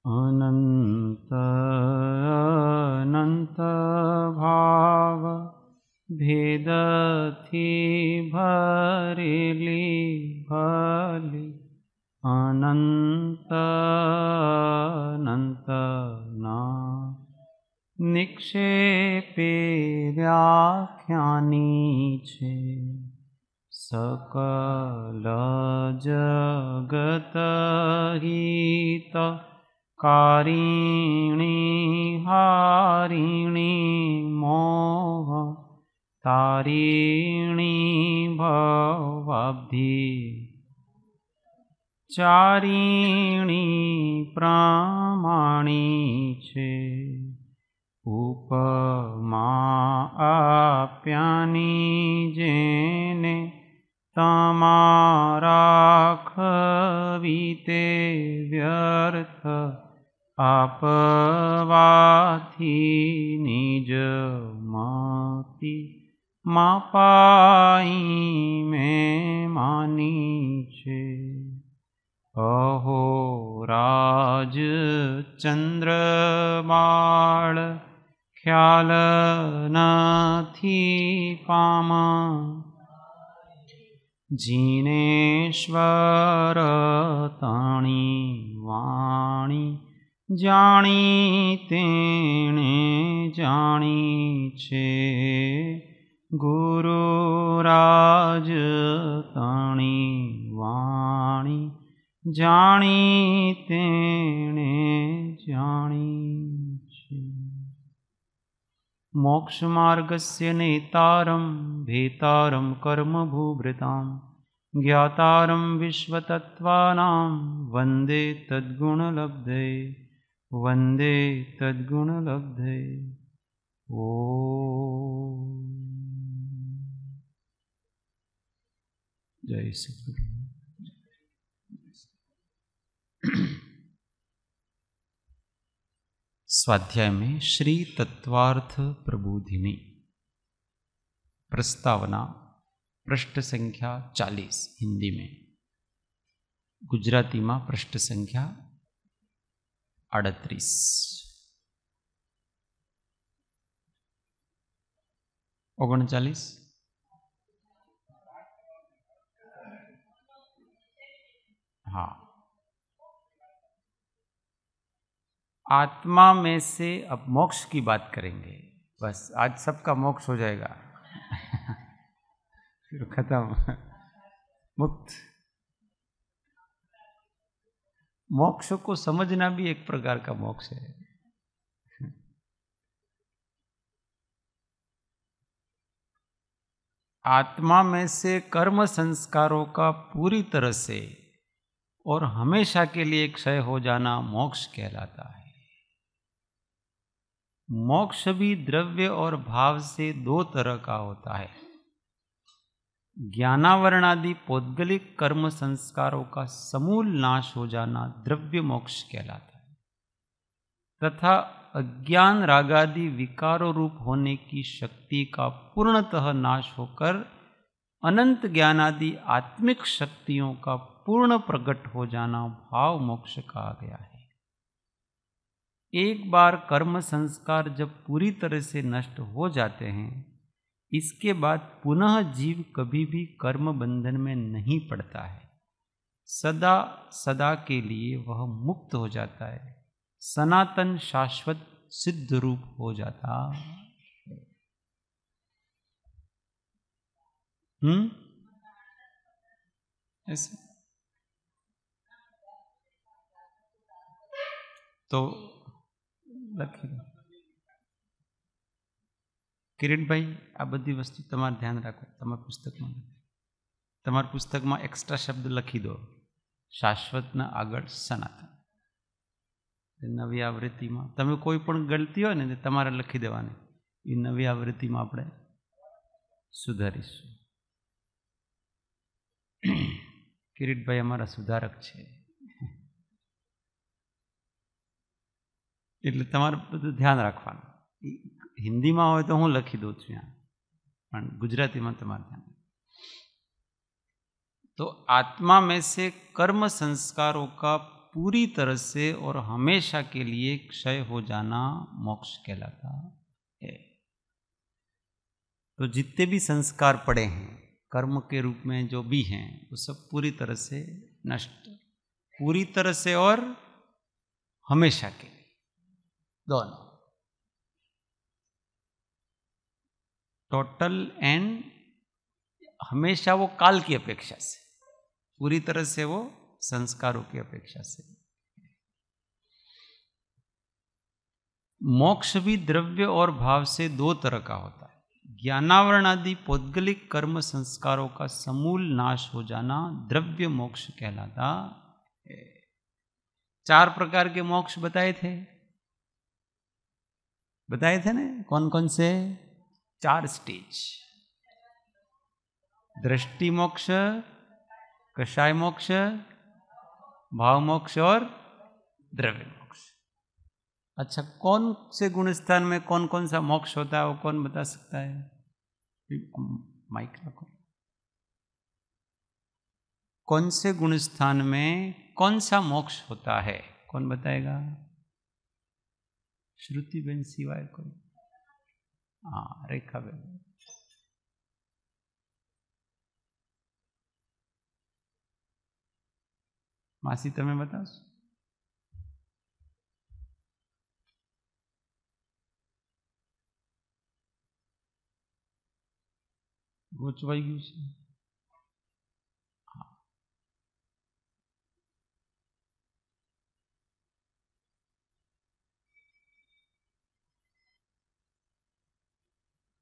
अनंत अनंत भाव भेदथी भरेली भली अनंत अनंत ना निक्षेपे व्याख्यानी छे सकल जगत हित कारिणी हारिणी मोह तारिणी भवाब्धि चारिणी प्रामाणी छे उपमा आप्यानी जेने तमारा खवीते व्यर्थ आपवाथी निज मति मापाई में मानी छे अहो राज चंद्र बाळ ख्याल नथी पामा जिनेश्वर ताणी वाणी जाणी तेणे जाणी छे गुरुराज ताणी वाणी जाणी तेणे जाणी छे मोक्षमार्गस्य नेतारं भेतारं कर्मभूभृतां ज्ञातारं विश्वतत्त्वानां वन्दे तद्गुणलब्धये वन्दे तद्गुणलब्धये ओ जय सद्गुरु। स्वाध्याय में श्री तत्वार्थ प्रबोधिनी प्रस्तावना पृष्ठ संख्या 40 हिंदी में, गुजराती में पृष्ठ संख्या 38। ओगणचालीस हाँ। आत्मा में से अब मोक्ष की बात करेंगे। बस आज सबका मोक्ष हो जाएगा फिर खत्म, मुक्त। मोक्ष को समझना भी एक प्रकार का मोक्ष है। आत्मा में से कर्म संस्कारों का पूरी तरह से और हमेशा के लिए क्षय हो जाना मोक्ष कहलाता है। मोक्ष भी द्रव्य और भाव से दो तरह का होता है। ज्ञानावरणादि पौद्गलिक कर्म संस्कारों का समूल नाश हो जाना द्रव्य मोक्ष कहलाता है, तथा अज्ञान रागादि विकारों रूप होने की शक्ति का पूर्णतः नाश होकर अनंत ज्ञानादि आत्मिक शक्तियों का पूर्ण प्रकट हो जाना भाव मोक्ष कहा गया है। एक बार कर्म संस्कार जब पूरी तरह से नष्ट हो जाते हैं, इसके बाद पुनः जीव कभी भी कर्म बंधन में नहीं पड़ता है। सदा सदा के लिए वह मुक्त हो जाता है, सनातन शाश्वत सिद्ध रूप हो जाता। ऐसे तो लखी दो। किरण भाई आ बधी वस्तु तमारे ध्यान राखो। तमारी पुस्तक में एक्स्ट्रा शब्द लखी दो, शाश्वत न आगळ सनातन। नवी आवृत्ति में तमे कोई पण गलती हो ने तमारे लखी देवानी, ए नवी आवृत्ति में आपणे सुधारीशुं। किरीट भाई अमारा सुधारक छे, એટલે તમારે બધું ધ્યાન રાખવાનું। હિન્દીમાં હોય તો હું લખી દઉં છું यहाँ, પણ ગુજરાતીમાં તમારે ધ્યાન. तो आत्मा में से कर्म संस्कारों का पूरी तरह से और हमेशा के लिए क्षय हो जाना मोक्ष कहलाता है. तो जितने भी संस्कार पड़े हैं कर्म के रूप में जो भी हैं वो सब पूरी तरह से नष्ट, पूरी तरह से और हमेशा के लिए, दोनों, टोटल एंड हमेशा. वो काल की अपेक्षा से, पूरी तरह से वो संस्कारों की अपेक्षा से. मोक्ष भी द्रव्य और भाव से दो तरह का होता है. ज्ञानावरण आदि पौद्गलिक कर्म संस्कारों का समूल नाश हो जाना द्रव्य मोक्ष कहलाता है. 4 प्रकार के मोक्ष बताए थे ना. कौन कौन से? 4 स्टेज. दृष्टि मोक्ष, कषाय मोक्ष, भाव मोक्ष और द्रव्य मोक्ष. अच्छा, कौन से गुण स्थान में कौन कौन सा मोक्ष होता है वो कौन बता सकता है? माइक रखो. कौन से गुण स्थान में कौन सा मोक्ष होता है, कौन बताएगा? श्रुति बेन सिवाय कोई? हाँ, रेखा बेन. मासी તમે બતાવશો? ગોચવાઈ ગયું છે.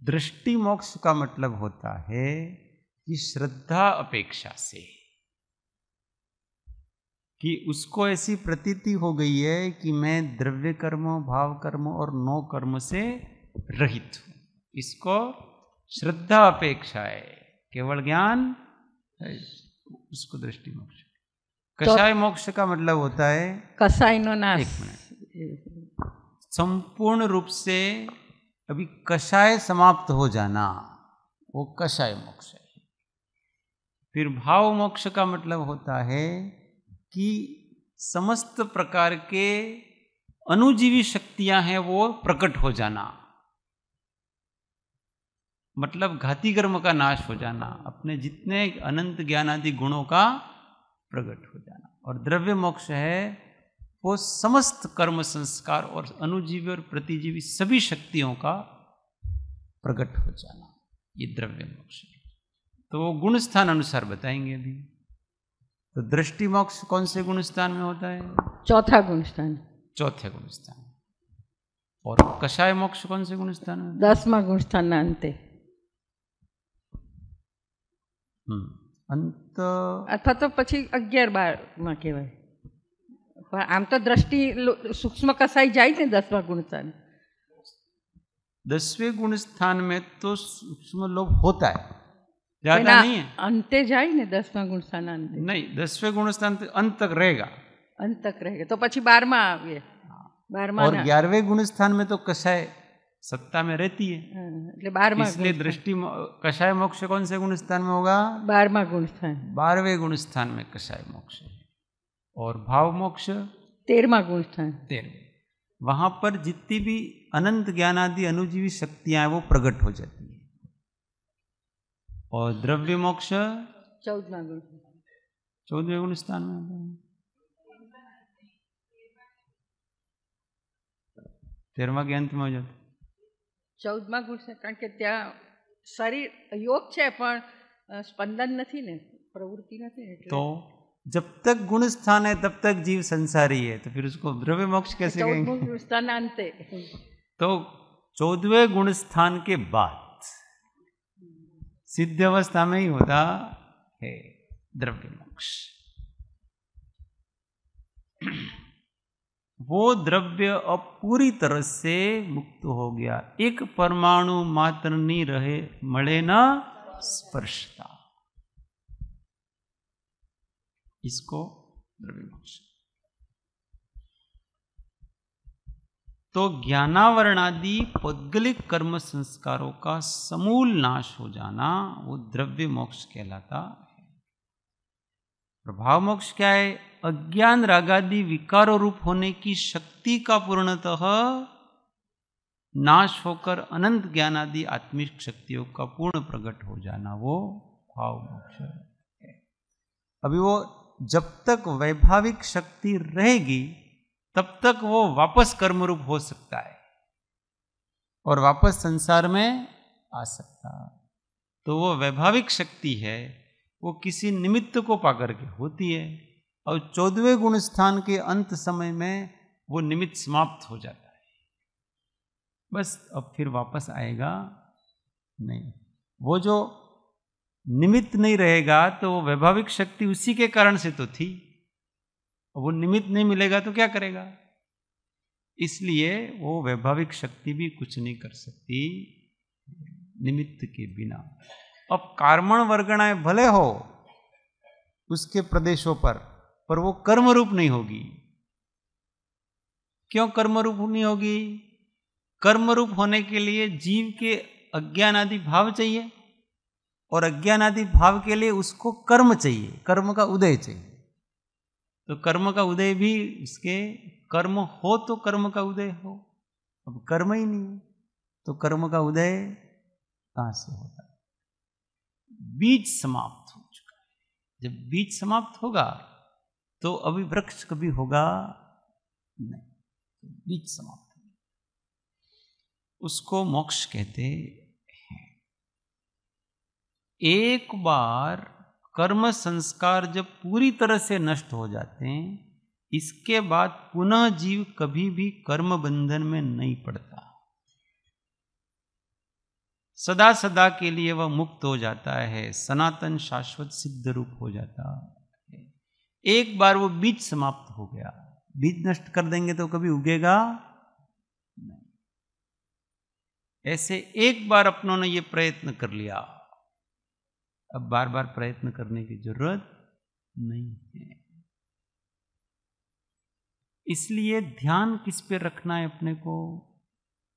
दृष्टि मोक्ष का मतलब होता है कि श्रद्धा अपेक्षा से, कि उसको ऐसी प्रतीति हो गई है कि मैं द्रव्य कर्म, भाव कर्म और नो कर्म से रहित हूं. इसको श्रद्धा अपेक्षा है, केवल ज्ञान, उसको दृष्टि मोक्ष. कषाय मोक्ष का मतलब होता है कसाई नो नाश. एक मिनट. संपूर्ण रूप से अभी कषाय समाप्त हो जाना, वो कषाय मोक्ष है. फिर भाव मोक्ष का मतलब होता है कि समस्त प्रकार के अनुजीवी शक्तियां हैं वो प्रकट हो जाना, मतलब घाती कर्म का नाश हो जाना, अपने जितने अनंत ज्ञान आदि गुणों का प्रकट हो जाना. और द्रव्य मोक्ष है वो समस्त कर्म संस्कार और अनुजीवी और प्रतिजीवी सभी शक्तियों का प्रकट हो जाना, ये द्रव्य मोक्ष है. तो वो गुण स्थान अनुसार बताएंगे अभी. तो दृष्टि मोक्ष कौन से गुण स्थान में होता है? चौथा गुण स्थान. चौथे गुण स्थान. और कषाय मोक्ष कौन से गुण स्थान में? 10मा गुण स्थान ना अंते. अंत अथवा तो પછી 11-12 માં કહેવાય. પણ આમ તો દ્રષ્ટિ સૂક્ષ્મ કસાઈ જાય ને 10મા ગુણ स्थान. 10वें गुण स्थान में तो सूक्ष्म लोभ होता है, ज्यादा नहीं है. अंते जाए ने 10મા गुण स्थान अंते नहीं, 10वें गुण स्थान तो अंत तक रहेगा. अंत तक रहेगा तो પછી 12મા आवे. 12મા और 11वें गुण स्थान में तो कषाय सत्ता में रहती है, એટલે 12મા. इसलिए दृष्टि कषाय मोक्ष कौन से गुण स्थान में होगा? 12મા गुण स्थान. 12वें गुण स्थान में कषाय मोक्ष है. और भाव मोक्ष 13મા गुण स्थान. 13वें. वहां पर जितनी भी अनंत ज्ञान आदि अनुजीवी शक्तियां हैं वो प्रकट हो जाती है. और द्रव्य मोक्ष 14મા गुण. 14वें गुण स्थान में होता है. 13મા के अंत में हो जाता है. 14મા गुण છે કારણ કે ત્યાં શરીર योग છે પણ સ્પંદન નથી ને, પ્રવૃત્તિ નથી એટલે. तो जब तक गुण स्थान है तब तक जीव संसारी है, तो फिर उसको द्रव्य मोक्ष कैसे कहेंगे? 14મું गुण स्थान अंते. तो 14वें गुण स्थान के बाद सिद्ध अवस्था में ही होता है द्रव्य मोक्ष. वो द्रव्य अब पूरी तरह से मुक्त हो गया. एक परमाणु मात्र नहीं रहे, मळे न स्पर्शता, इसको द्रव्य मोक्ष. तो ज्ञानावरणादि पौद्गलिक कर्म संस्कारों का समूल नाश हो जाना वो द्रव्य मोक्ष कहलाता है। प्रभाव मोक्ष क्या है? अज्ञान रागादि विकारों रूप होने की शक्ति का पूर्णतः नाश होकर अनंत ज्ञान आदि आत्मिक शक्तियों का पूर्ण प्रकट हो जाना, वो भाव मोक्ष है। अभी वो जब तक वैभाविक शक्ति रहेगी तब तक वो वापस कर्म रूप हो सकता है और वापस संसार में आ सकता। तो वो वैभाविक शक्ति है, वो किसी निमित्त को पाकर के होती है और 14वें गुण स्थान के अंत समय में वो निमित्त समाप्त हो जाता है। बस अब फिर वापस आएगा नहीं। वो जो निमित्त नहीं रहेगा तो वैभाविक शक्ति उसी के कारण से तो थी, वो निमित्त नहीं मिलेगा तो क्या करेगा? इसलिए वो वैभाविक शक्ति भी कुछ नहीं कर सकती निमित्त के बिना। अब कार्मण वर्गणाएं भले हो उसके प्रदेशों पर वो कर्म रूप नहीं होगी। क्यों कर्म रूप नहीं होगी? कर्म रूप होने के लिए जीव के अज्ञान आदि भाव चाहिए और अज्ञान आदि भाव के लिए उसको कर्म चाहिए, कर्म का उदय चाहिए। तो कर्म का उदय भी उसके कर्म हो तो कर्म का उदय हो, अब कर्म ही नहीं है तो कर्म का उदय कहां से होता है? बीज समाप्त हो चुका है। जब बीज समाप्त होगा तो अभी वृक्ष कभी होगा नहीं, बीज समाप्त, उसको मोक्ष कहते हैं। एक बार कर्म संस्कार जब पूरी तरह से नष्ट हो जाते हैं, इसके बाद पुनः जीव कभी भी कर्म बंधन में नहीं पड़ता, सदा सदा के लिए वह मुक्त हो जाता है, सनातन शाश्वत सिद्ध रूप हो जाता है। एक बार वो बीज समाप्त हो गया, बीज नष्ट कर देंगे तो कभी उगेगा नहीं। ऐसे एक बार अपनों ने ये प्रयत्न कर लिया, अब बार बार प्रयत्न करने की जरूरत नहीं है। इसलिए ध्यान किस पे रखना है अपने को?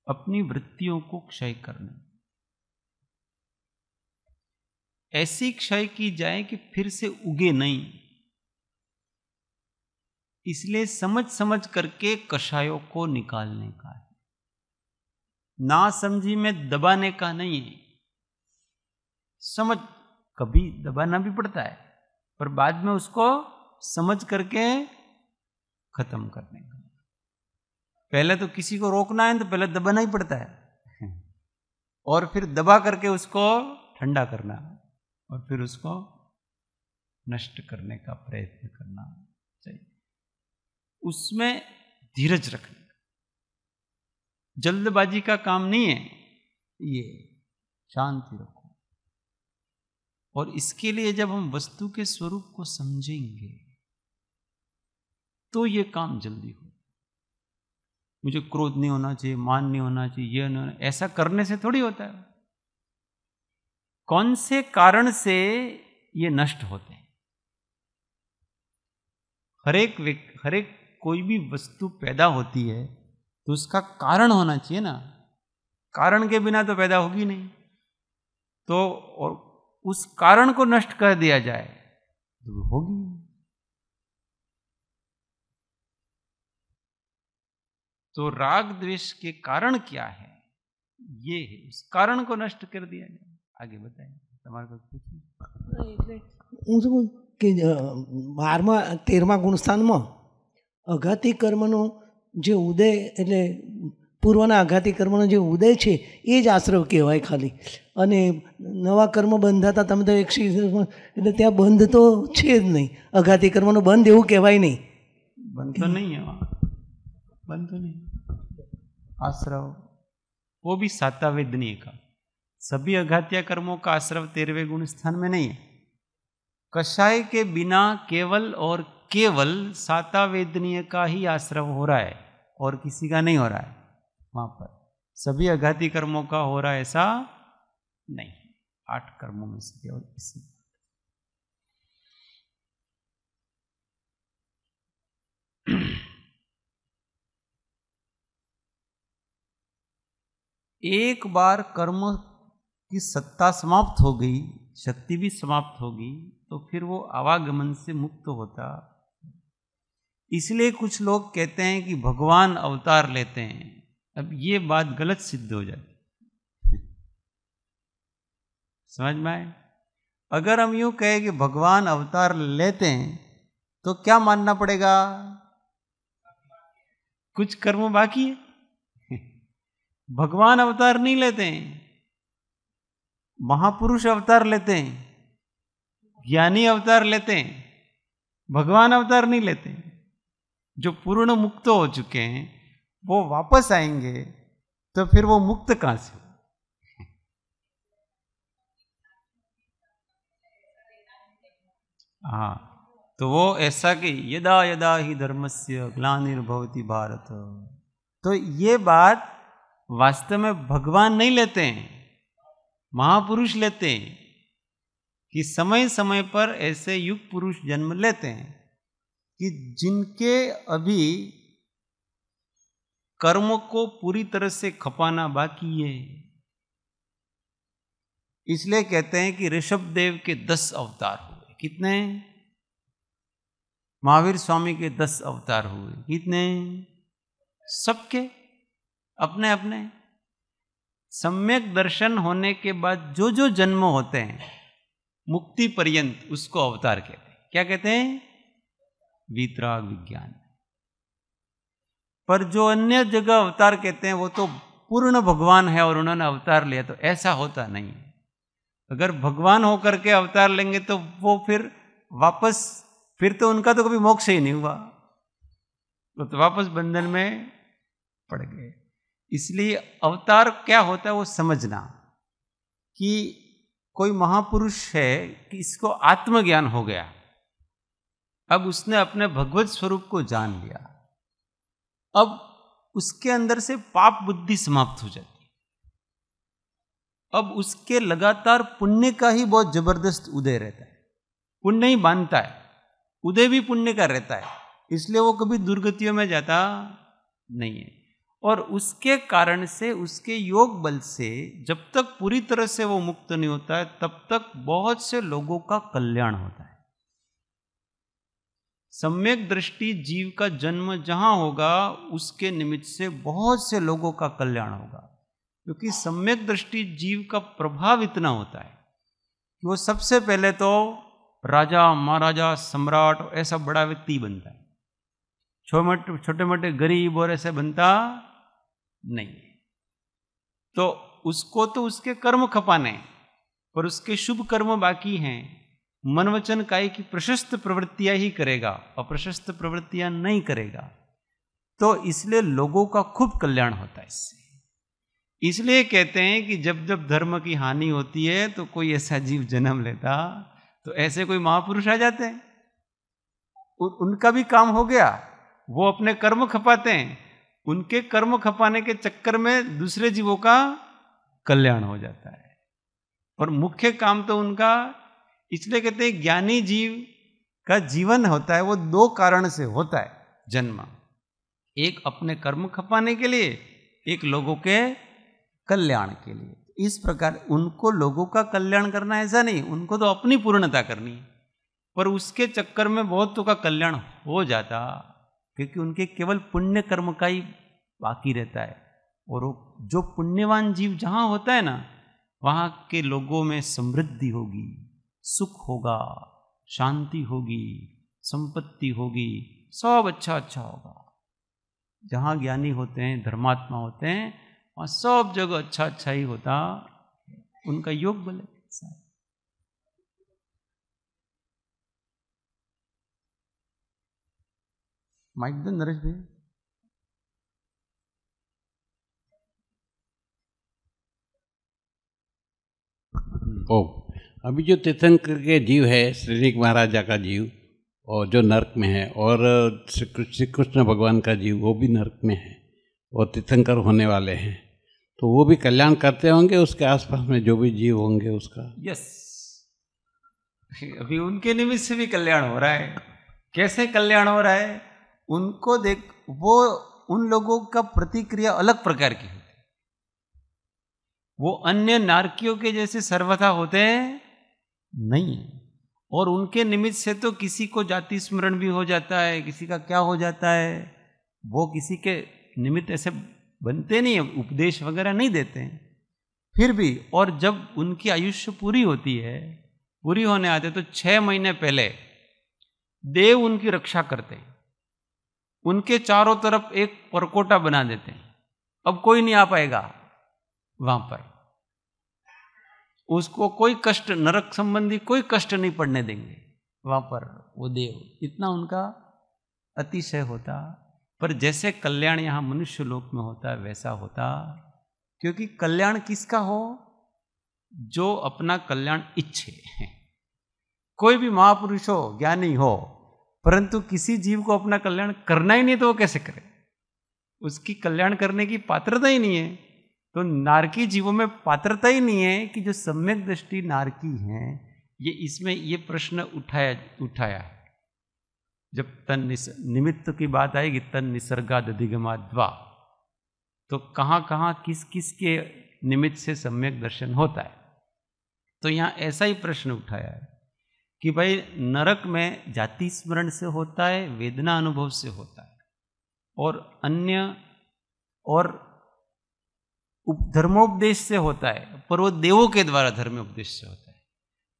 अपनी वृत्तियों को क्षय करने, ऐसी क्षय की जाए कि फिर से उगे नहीं। इसलिए समझ समझ करके कषायों को निकालने का है, ना समझी में दबाने का नहीं है। समझ कभी दबाना भी पड़ता है पर बाद में उसको समझ करके खत्म करने का। पहले तो किसी को रोकना है तो पहले दबाना ही पड़ता है और फिर दबा करके उसको ठंडा करना और फिर उसको नष्ट करने का प्रयत्न करना चाहिए। उसमें धीरज रखने का, जल्दबाजी का काम नहीं है ये, शांति रखो। और इसके लिए जब हम वस्तु के स्वरूप को समझेंगे तो ये काम जल्दी हो। मुझे क्रोध नहीं होना चाहिए, मान नहीं होना चाहिए, ये नहीं होना, ऐसा करने से थोड़ी होता है। कौन से कारण से ये नष्ट होते हैं? हर एक कोई भी वस्तु पैदा होती है तो उसका कारण होना चाहिए ना, कारण के बिना तो पैदा होगी नहीं। तो और उस कारण को नष्ट कर दिया जाए तो होगी। तो राग द्वेष के कारण क्या है, ये है, उस कारण को नष्ट कर दिया जाए। आगे बताएं, તમારે કોઈ પૂછવું કે 12મા 13મા ગુણસ્થાનમાં અઘાતી કર્મનો જે ઉદય એટલે પૂર્વના અઘાતી કર્મનો જે ઉદય છે એ જ આશ્રવ કહેવાય ખાલી, અને નવા કર્મ બંધાતા તમે તો એટલે ત્યાં બંધ તો છે જ નહીં, અઘાતી કર્મનો બંધ એવું કહેવાય નહીં. બંધ તો નહીં है, બંધ तो नहीं। आश्रव वो भी सातावेदनीय का, सभी अघात्य कर्मों का आश्रव 13वें गुण स्थान में नहीं है। कषाय के बिना केवल और केवल सातावेदनीय का ही आश्रव हो रहा है और किसी का नहीं हो रहा है। वहां पर सभी अघाती कर्मों का हो रहा है ऐसा नहीं, 8 कर्मों में से केवल इसी। एक बार कर्म की सत्ता समाप्त हो गई, शक्ति भी समाप्त होगी, तो फिर वो आवागमन से मुक्त होता। इसलिए कुछ लोग कहते हैं कि भगवान अवतार लेते हैं। अब ये बात गलत सिद्ध हो जाती, समझ में आए? अगर हम यूं कहें कि भगवान अवतार लेते हैं तो क्या मानना पड़ेगा? कुछ कर्म बाकी है। भगवान अवतार नहीं लेते हैं, महापुरुष अवतार लेते हैं, ज्ञानी अवतार लेते हैं, भगवान अवतार नहीं लेते। जो पूर्ण मुक्त हो चुके हैं वो वापस आएंगे, तो फिर वो मुक्त कहां से? हाँ, तो वो ऐसा कि यदा यदा ही धर्मस्य ग्लानिर्भवति भारत। तो ये बात वास्तव में भगवान नहीं लेते हैं, महापुरुष लेते हैं कि समय समय पर ऐसे युग पुरुष जन्म लेते हैं कि जिनके अभी कर्म को पूरी तरह से खपाना बाकी है। इसलिए कहते हैं कि ऋषभ देव के 10 अवतार हुए। कितने? महावीर स्वामी के 10 अवतार हुए। कितने? सबके अपने अपने। सम्यक दर्शन होने के बाद जो जो जन्म होते हैं मुक्ति पर्यंत, उसको अवतार कहते हैं। क्या कहते हैं? वीतराग विज्ञान। पर जो अन्य जगह अवतार कहते हैं वो तो पूर्ण भगवान है और उन्होंने अवतार लिया, तो ऐसा होता नहीं। अगर भगवान होकर के अवतार लेंगे तो वो फिर वापस, फिर तो उनका तो कभी मोक्ष ही नहीं हुआ, तो वापस बंधन में पड़ गए। इसलिए अवतार क्या होता है वो समझना, कि कोई महापुरुष है कि इसको आत्मज्ञान हो गया, अब उसने अपने भगवत स्वरूप को जान लिया, अब उसके अंदर से पाप बुद्धि समाप्त हो जाती है। अब उसके लगातार पुण्य का ही बहुत जबरदस्त उदय रहता है, पुण्य ही बांधता है, उदय भी पुण्य का रहता है, इसलिए वो कभी दुर्गतियों में जाता नहीं है। और उसके कारण से, उसके योग बल से जब तक पूरी तरह से वो मुक्त नहीं होता है, तब तक बहुत से लोगों का कल्याण होता है। सम्यक दृष्टि जीव का जन्म जहां होगा, उसके निमित्त से बहुत से लोगों का कल्याण होगा, क्योंकि सम्यक दृष्टि जीव का प्रभाव इतना होता है कि वो सबसे पहले तो राजा, महाराजा, सम्राट, ऐसा बड़ा व्यक्ति बनता है, छोटे मोटे गरीब और ऐसे बनता नहीं। तो उसको तो उसके कर्म खपाने, पर उसके शुभ कर्म बाकी हैं। मन वचन काया की प्रशस्त प्रवृत्तियां ही करेगा, अप्रशस्त प्रवृत्तियां नहीं करेगा। तो इसलिए लोगों का खूब कल्याण होता है इससे। इसलिए कहते हैं कि जब जब धर्म की हानि होती है तो कोई ऐसा जीव जन्म लेता, तो ऐसे कोई महापुरुष आ जाते हैं, उनका भी काम हो गया, वो अपने कर्म खपाते हैं, उनके कर्म खपाने के चक्कर में दूसरे जीवों का कल्याण हो जाता है। और मुख्य काम तो उनका, इसलिए कहते हैं ज्ञानी जीव का जीवन होता है वो 2 कारण से होता है जन्म, एक अपने कर्म खपाने के लिए, एक लोगों के कल्याण के लिए। इस प्रकार उनको लोगों का कल्याण करना ऐसा नहीं, उनको तो अपनी पूर्णता करनी है, पर उसके चक्कर में बहुतों का कल्याण हो जाता, क्योंकि उनके केवल पुण्य कर्म का ही बाकी रहता है। और जो पुण्यवान जीव जहां होता है ना, वहां के लोगों में समृद्धि होगी, सुख होगा, शांति होगी, संपत्ति होगी, सब अच्छा अच्छा होगा। जहां ज्ञानी होते हैं, धर्मात्मा होते हैं, वहां सब जगह अच्छा अच्छा ही होता, उनका योग बल है। माइक दो नरेश भाई। ओ, अभी जो तीर्थंकर के जीव है, श्रीनिक महाराजा का जीव, और जो नरक में है, और श्री कृष्ण भगवान का जीव वो भी नरक में है, और तीर्थंकर होने वाले हैं, तो वो भी कल्याण करते होंगे उसके आसपास में जो भी जीव होंगे उसका। यस, अभी उनके निमित्त से भी कल्याण हो रहा है। कैसे कल्याण हो रहा है? उनको देख, वो उन लोगों का प्रतिक्रिया अलग प्रकार की होती है। वो अन्य नारकियों के जैसे सर्वथा होते नहीं है। और उनके निमित्त से तो किसी को जाति स्मरण भी हो जाता है, किसी का क्या हो जाता है, वो किसी के निमित्त ऐसे बनते नहीं है, उपदेश वगैरह नहीं देते हैं। फिर भी, और जब उनकी आयुष्य पूरी होती है, पूरी होने आते तो 6 महीने पहले देव उनकी रक्षा करते हैं, उनके चारों तरफ एक परकोटा बना देते हैं, अब कोई नहीं आ पाएगा वहां पर, उसको कोई कष्ट, नरक संबंधी कोई कष्ट नहीं पड़ने देंगे वहां पर वो देव, इतना उनका अतिशय होता। पर जैसे कल्याण यहां मनुष्य लोक में होता है वैसा होता, क्योंकि कल्याण किसका हो? जो अपना कल्याण इच्छे। कोई भी महापुरुष हो, ज्ञानी हो, परंतु किसी जीव को अपना कल्याण करना ही नहीं तो वो कैसे करे? उसकी कल्याण करने की पात्रता ही नहीं है। तो नारकी जीवों में पात्रता ही नहीं है कि जो सम्यक दृष्टि नारकी हैं, ये इसमें ये प्रश्न उठाया है। जब तन निमित्त की बात आएगी, तन निसर्गाद अधिगमाद्वा, तो कहाँ कहाँ किस किस के निमित्त से सम्यक दर्शन होता है। तो यहाँ ऐसा ही प्रश्न उठाया है कि भाई नरक में जाति स्मरण से होता है, वेदना अनुभव से होता है, और अन्य और धर्मोपदेश से होता है, पर वो देवों के द्वारा धर्मोपदेश से होता है।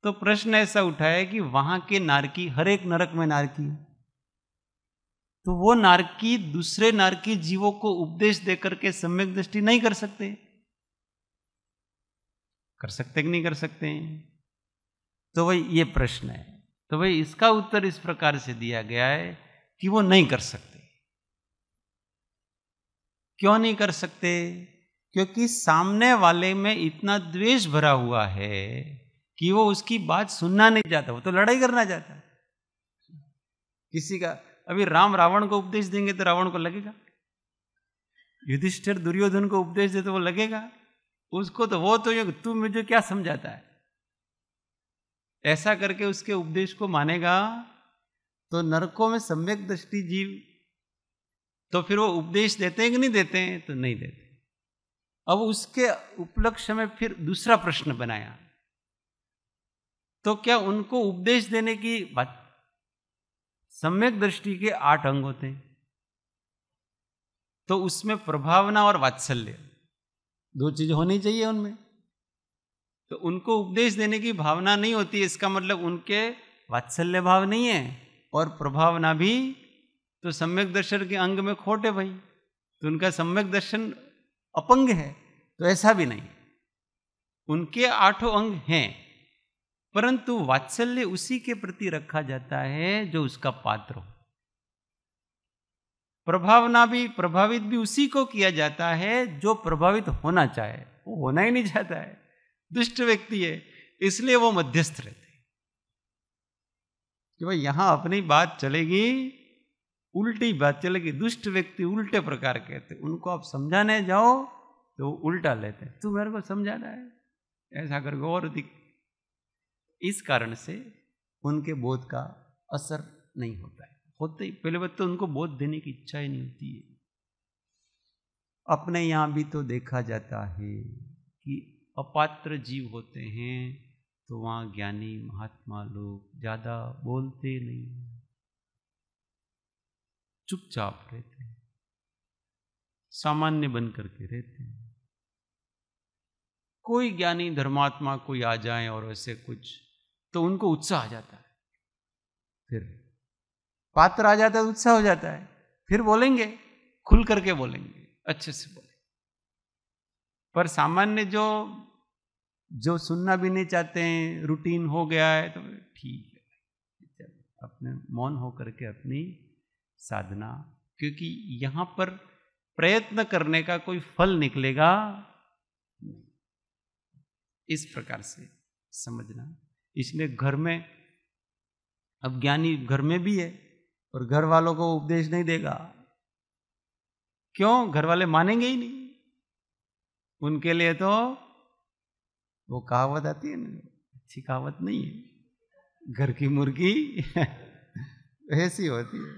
तो प्रश्न ऐसा उठाया कि वहां के नारकी, हर एक नरक में नारकी है, तो वो नारकी दूसरे नारकी जीवों को उपदेश देकर के सम्यक दृष्टि नहीं कर सकते? कर सकते कि नहीं कर सकते? तो भाई ये प्रश्न है। तो भाई इसका उत्तर इस प्रकार से दिया गया है कि वो नहीं कर सकते। क्यों नहीं कर सकते? क्योंकि सामने वाले में इतना द्वेष भरा हुआ है कि वो उसकी बात सुनना नहीं चाहता, वो तो लड़ाई करना चाहता है। किसी का अभी राम रावण को उपदेश देंगे तो रावण को लगेगा, युधिष्ठिर दुर्योधन को उपदेश दे तो वो लगेगा उसको, तो वो तो ये तू मुझे क्या समझाता है, ऐसा करके उसके उपदेश को मानेगा। तो नरकों में सम्यक दृष्टि जीव, तो फिर वो उपदेश देते हैं कि नहीं देते हैं? तो नहीं देते। अब उसके उपलक्ष्य में फिर दूसरा प्रश्न बनाया, तो क्या उनको उपदेश देने की बात, सम्यक दृष्टि के 8 अंग होते हैं, तो उसमें प्रभावना और वात्सल्य 2 चीज होनी चाहिए उनमें। तो उनको उपदेश देने की भावना नहीं होती, इसका मतलब उनके वात्सल्य भाव नहीं है, और प्रभावना भी, तो सम्यक दर्शन के अंग में खोट है भाई, तो उनका सम्यक दर्शन अपंग है। तो ऐसा भी नहीं, उनके 8 अंग हैं, परंतु वात्सल्य उसी के प्रति रखा जाता है जो उसका पात्र हो। प्रभावना भी, प्रभावित भी उसी को किया जाता है जो प्रभावित होना चाहे, वो होना ही नहीं चाहता है, दुष्ट व्यक्ति है, इसलिए वो मध्यस्थ रहते हैं कि भाई यहां अपनी बात चलेगी, उल्टी बात चलेगी। दुष्ट व्यक्ति उल्टे प्रकार के थे, उनको आप समझाने जाओ तो उल्टा लेते हैं, तू मेरे को समझाना है ऐसा करके, और इस कारण से उनके बोध का असर नहीं होता है। होते ही पहले बात तो उनको बोध देने की इच्छा ही नहीं होती है। अपने यहां भी तो देखा जाता है कि अपात्र जीव होते हैं तो वहां ज्ञानी महात्मा लोग ज्यादा बोलते नहीं, चुपचाप रहते हैं, सामान्य बन करके रहते हैं। कोई ज्ञानी धर्मात्मा कोई आ जाए और ऐसे कुछ, तो उनको उत्साह आ जाता है, फिर पात्र आ जाता है, उत्साह हो जाता है, फिर बोलेंगे, खुल करके बोलेंगे, अच्छे से बोलेंगे। पर सामान्य जो सुनना भी नहीं चाहते हैं, रूटीन हो गया है, तो ठीक है, अपने मौन होकर के अपनी साधना, क्योंकि यहां पर प्रयत्न करने का कोई फल निकलेगा नहीं, इस प्रकार से समझना। इसलिए घर में, अब ज्ञानी घर में भी है और घर वालों को उपदेश नहीं देगा, क्यों? घर वाले मानेंगे ही नहीं। उनके लिए तो वो कहावत आती है ना, अच्छी कहावत नहीं है, घर की मुर्गी ऐसी होती है,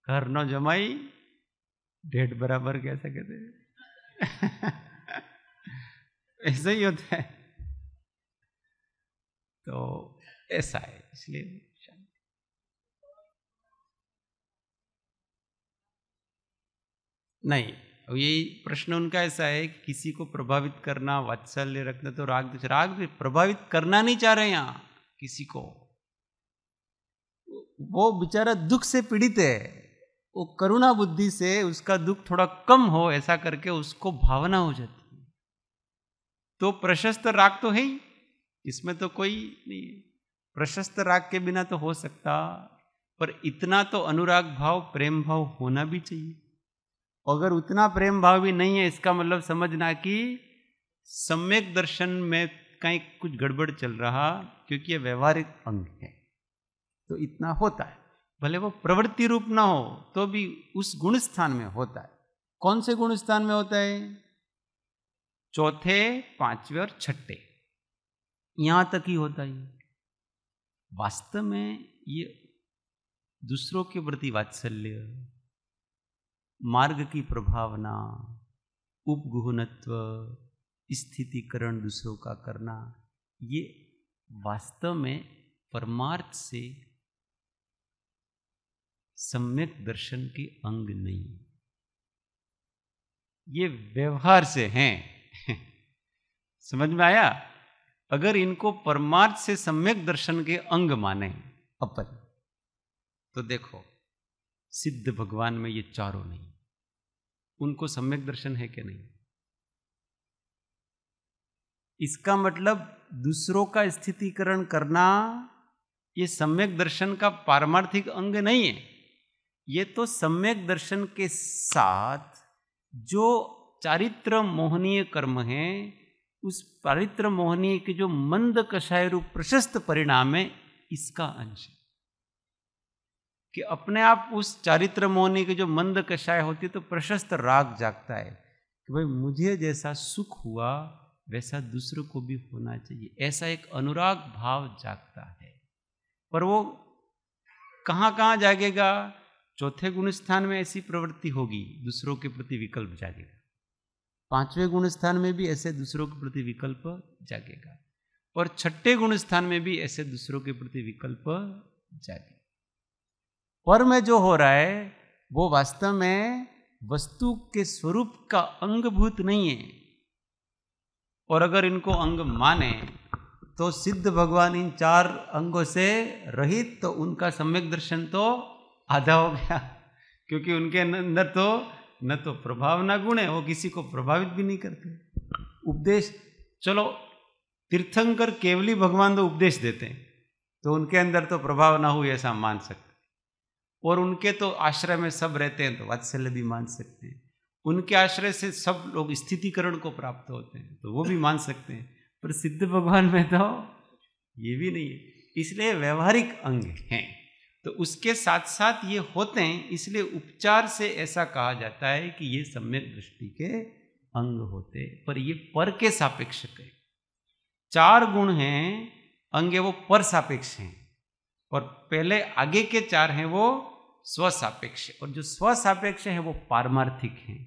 घर न जमाई ढेड बराबर, कैसा कहते हैं ऐसा ही होता है। तो ऐसा है, इसलिए नहीं, यही प्रश्न उनका ऐसा है कि किसी को प्रभावित करना, वात्सल्य रखना, तो राग भी प्रभावित करना नहीं चाह रहे यहाँ किसी को। वो बेचारा दुख से पीड़ित है, वो करुणा बुद्धि से उसका दुख थोड़ा कम हो, ऐसा करके उसको भावना हो जाती है। तो प्रशस्त राग तो है ही, इसमें तो कोई नहीं है। प्रशस्त राग के बिना तो हो सकता, पर इतना तो अनुराग भाव, प्रेम भाव होना भी चाहिए। अगर उतना प्रेम भाव भी नहीं है, इसका मतलब समझना कि सम्यक दर्शन में कहीं कुछ गड़बड़ चल रहा, क्योंकि ये व्यवहारिक अंग है। तो इतना होता है, भले वो प्रवृत्ति रूप ना हो तो भी उस गुण स्थान में होता है। कौन से गुण स्थान में होता है? चौथे, पांचवे और छठे, यहां तक ही होता है। वास्तव में ये दूसरों के प्रति वात्सल्य, मार्ग की प्रभावना, उपगुहनत्व, स्थितिकरण दूसरों का करना, ये वास्तव में परमार्थ से सम्यक दर्शन के अंग नहीं, ये व्यवहार से हैं। समझ में आया? अगर इनको परमार्थ से सम्यक दर्शन के अंग माने अपन, तो देखो सिद्ध भगवान में ये चारों नहीं, उनको सम्यक दर्शन है कि नहीं? इसका मतलब दूसरों का स्थितिकरण करना ये सम्यक दर्शन का पारमार्थिक अंग नहीं है। ये तो सम्यक दर्शन के साथ जो चारित्र मोहनीय कर्म है, उस चारित्र मोहनीय के जो मंद कषाय रूप प्रशस्त परिणाम है, इसका अंश है। कि अपने आप उस चारित्र मोहनी के जो मंद कषाय होती है, तो प्रशस्त राग जागता है कि भाई मुझे जैसा सुख हुआ वैसा दूसरों को भी होना चाहिए, ऐसा एक अनुराग भाव जागता है। पर वो कहाँ कहाँ जागेगा? चौथे गुण स्थान में ऐसी प्रवृत्ति होगी, दूसरों के प्रति विकल्प जागेगा। पांचवें गुण स्थान में भी ऐसे दूसरों के प्रति विकल्प जागेगा, और छठे गुण स्थान में भी ऐसे दूसरों के प्रति विकल्प जागेगा। पर में जो हो रहा है वो वास्तव में वस्तु के स्वरूप का अंगभूत नहीं है। और अगर इनको अंग माने तो सिद्ध भगवान इन चार अंगों से रहित, तो उनका सम्यक दर्शन तो आधा हो गया, क्योंकि उनके अंदर तो न तो प्रभाव न गुण है, वो किसी को प्रभावित भी नहीं करते। उपदेश, चलो तीर्थंकर केवली भगवान तो उपदेश देते हैं, तो उनके अंदर तो प्रभाव ना हुई ऐसा मान सकते, और उनके तो आश्रय में सब रहते हैं तो वात्सल्य भी मान सकते हैं। उनके आश्रय से सब लोग स्थितिकरण को प्राप्त होते हैं तो वो भी मान सकते हैं, पर सिद्ध भगवान में तो ये भी नहीं है। इसलिए व्यवहारिक अंग हैं, तो उसके साथ साथ ये होते हैं, इसलिए उपचार से ऐसा कहा जाता है कि ये सम्यक दृष्टि के अंग होते, पर ये पर के सापेक्ष है। चार गुण हैं अंग, वो पर सापेक्ष हैं, और पहले आगे के चार हैं वो स्वसापेक्ष, और जो स्वसापेक्ष है वो पारमार्थिक हैं,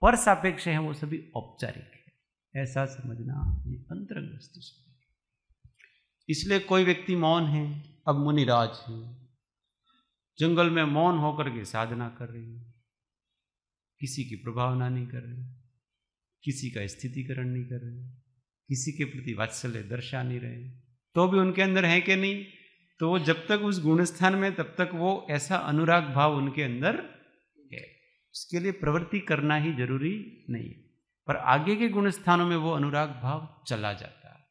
पर सापेक्ष हैं वो सभी औपचारिक है। ऐसा समझना ये अंतरंग वस्तु है। इसलिए कोई व्यक्ति मौन है, अब मुनिराज है, जंगल में मौन होकर के साधना कर रही है, किसी की प्रभावना नहीं कर रहे, किसी का स्थितिकरण नहीं कर रहे, किसी के प्रति वात्सल्य दर्शा नहीं रहे, तो भी उनके अंदर है कि नहीं? तो वो जब तक उस गुणस्थान में, तब तक वो ऐसा अनुराग भाव उनके अंदर है। उसके लिए प्रवृत्ति करना ही जरूरी नहीं है, पर आगे के गुणस्थानों में वो अनुराग भाव चला जाता है।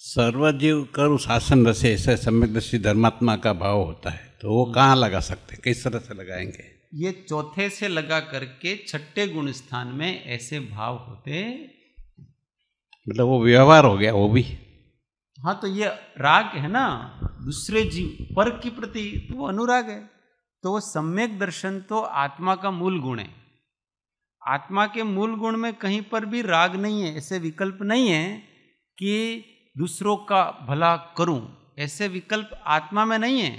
सर्वजीव करु शासन रसे, ऐसे सम्यकदर्शी धर्मात्मा का भाव होता है, तो वो कहाँ लगा सकते हैं, किस तरह से लगाएंगे? ये चौथे से लगा करके छठे गुण स्थान में ऐसे भाव होते, मतलब वो व्यवहार हो गया वो भी। हाँ, तो ये राग है ना, दूसरे जीव पर के प्रति, तो वो अनुराग है। तो वो सम्यक दर्शन तो आत्मा का मूल गुण है। आत्मा के मूल गुण में कहीं पर भी राग नहीं है, ऐसे विकल्प नहीं है कि दूसरों का भला करूं, ऐसे विकल्प आत्मा में नहीं है।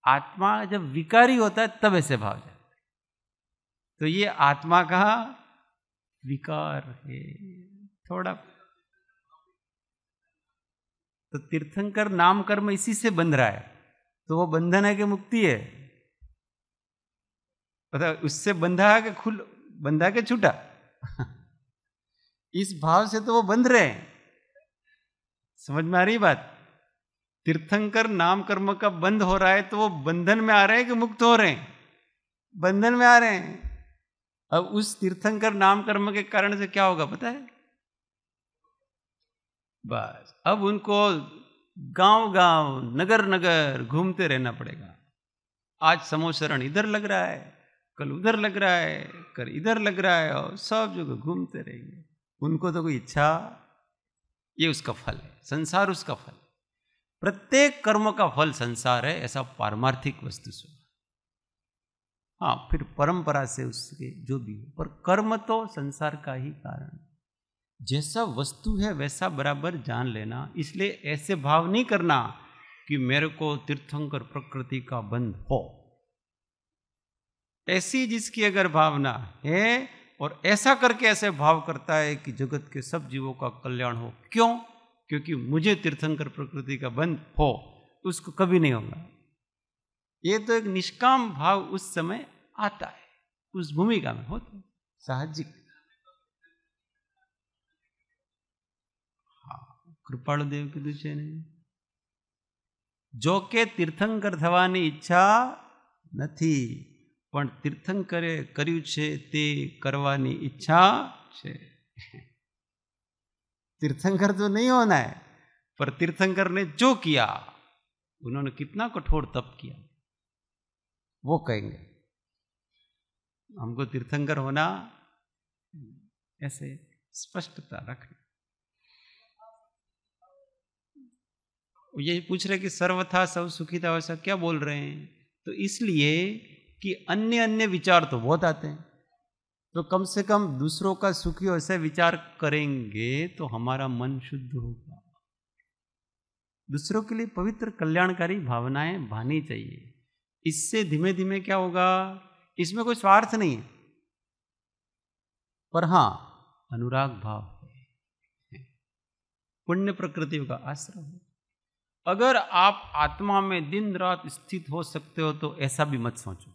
आत्मा जब विकारी होता है तब ऐसे भाव जाते हैं। तो ये आत्मा का विकार है, थोड़ा। तो तीर्थंकर नाम कर्म इसी से बंध रहा है, तो वो बंधन है कि मुक्ति है? पता उससे बंधा है कि बंधा के छूटा? इस भाव से तो वो बंध रहे हैं। समझ में आ रही बात? तीर्थंकर नाम कर्म का बंध हो रहा है तो वो बंधन में आ रहे हैं कि मुक्त हो रहे हैं? बंधन में आ रहे हैं। अब उस तीर्थंकर नाम कर्म के कारण से क्या होगा पता है? बस अब उनको गांव गांव नगर नगर घूमते रहना पड़ेगा। आज समोशरण इधर लग रहा है, कल उधर लग रहा है, कल इधर लग रहा है, और सब जगह घूमते रहेंगे। उनको तो कोई इच्छा, ये उसका फल है, संसार उसका फल। प्रत्येक कर्म का फल संसार है, ऐसा पारमार्थिक वस्तु से। हाँ, फिर परंपरा से उसके जो भी हो, पर कर्म तो संसार का ही कारण। जैसा वस्तु है वैसा बराबर जान लेना। इसलिए ऐसे भाव नहीं करना कि मेरे को तीर्थंकर प्रकृति का बंध हो। ऐसी जिसकी अगर भावना है और ऐसा करके ऐसे भाव करता है कि जगत के सब जीवों का कल्याण हो, क्यों? क्योंकि मुझे तीर्थंकर प्रकृति का बंध हो, उसको कभी नहीं होगा। ये तो एक निष्काम भाव उस समय आता है, उस भूमिका में होता है, साहजिक। हाँ, कृपालु देव કીધું છે ને, જો કે તીર્થંકર થવાની ઈચ્છા નથી, પણ તીર્થંકરે કર્યું છે તે કરવાની ઈચ્છા છે। तीर्थंकर तो नहीं होना है, पर तीर्थंकर ने जो किया, उन्होंने कितना कठोर तप किया, वो कहेंगे। हमको तीर्थंकर होना, ऐसे स्पष्टता रखना। ये पूछ रहे कि सर्वथा सब सुखी था, वैसा क्या बोल रहे हैं? तो इसलिए कि अन्य अन्य विचार तो बहुत आते हैं, तो कम से कम दूसरों का सुखी ऐसे विचार करेंगे तो हमारा मन शुद्ध होगा। दूसरों के लिए पवित्र कल्याणकारी भावनाएं भानी चाहिए। इससे धीमे धीमे क्या होगा? इसमें कोई स्वार्थ नहीं है, पर हाँ अनुराग भाव है, पुण्य प्रकृति का आश्रय है। अगर आप आत्मा में दिन रात स्थित हो सकते हो तो ऐसा भी मत सोचो,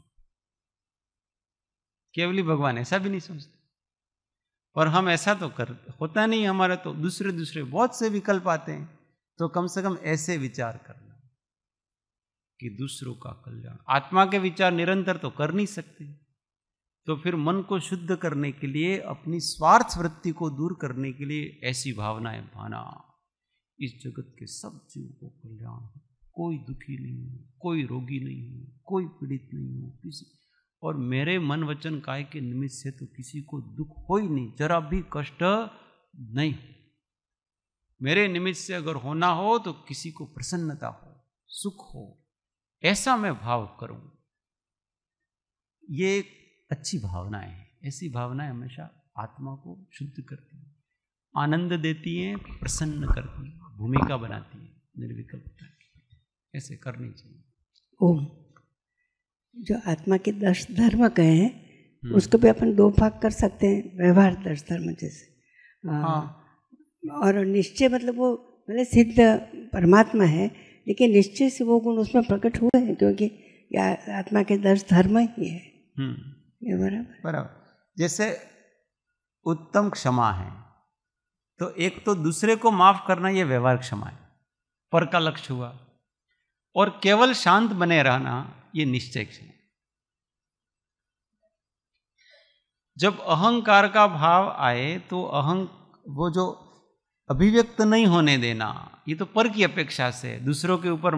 केवली भगवान ऐसा भी नहीं सोचते। और हम ऐसा तो होता नहीं हमारे, तो दूसरे दूसरे बहुत से विकल्प आते हैं। तो कम से कम ऐसे विचार करना कि दूसरों का कल्याण। आत्मा के विचार निरंतर तो कर नहीं सकते, तो फिर मन को शुद्ध करने के लिए, अपनी स्वार्थ वृत्ति को दूर करने के लिए ऐसी भावनाएं भाना, इस जगत के सब जीवों को कल्याण हो, कोई दुखी नहीं हो, कोई रोगी नहीं हो, कोई पीड़ित नहीं हो, किसी, और मेरे मन वचन काय के निमित्त से तो किसी को दुख हो ही नहीं, जरा भी कष्ट नहीं हो। मेरे निमित्त से अगर होना हो तो किसी को प्रसन्नता हो, सुख हो, ऐसा मैं भाव करूं। ये एक अच्छी भावनाएं हैं। ऐसी भावनाएं हमेशा आत्मा को शुद्ध करती हैं, आनंद देती हैं, प्रसन्न करती हैं, भूमिका बनाती है निर्विकल्पता की। ऐसे करनी चाहिए। ओम। जो आत्मा के 10 धर्म कहे हैं, उसको भी अपन 2 भाग कर सकते हैं। व्यवहार 10 धर्म जैसे, हाँ। और निश्चय मतलब वो भले सिद्ध परमात्मा है, लेकिन निश्चय से वो गुण उसमें प्रकट हुए हैं, क्योंकि आत्मा के 10 धर्म ही है। ये बराबर। जैसे उत्तम क्षमा है, तो एक तो दूसरे को माफ करना, ये व्यवहार क्षमा है, पर का लक्ष्य हुआ। और केवल शांत बने रहना, ये निश्चय क्षमा। जब अहंकार का भाव आए तो वो जो अभिव्यक्त नहीं होने देना, ये तो पर की अपेक्षा से, दूसरों के ऊपर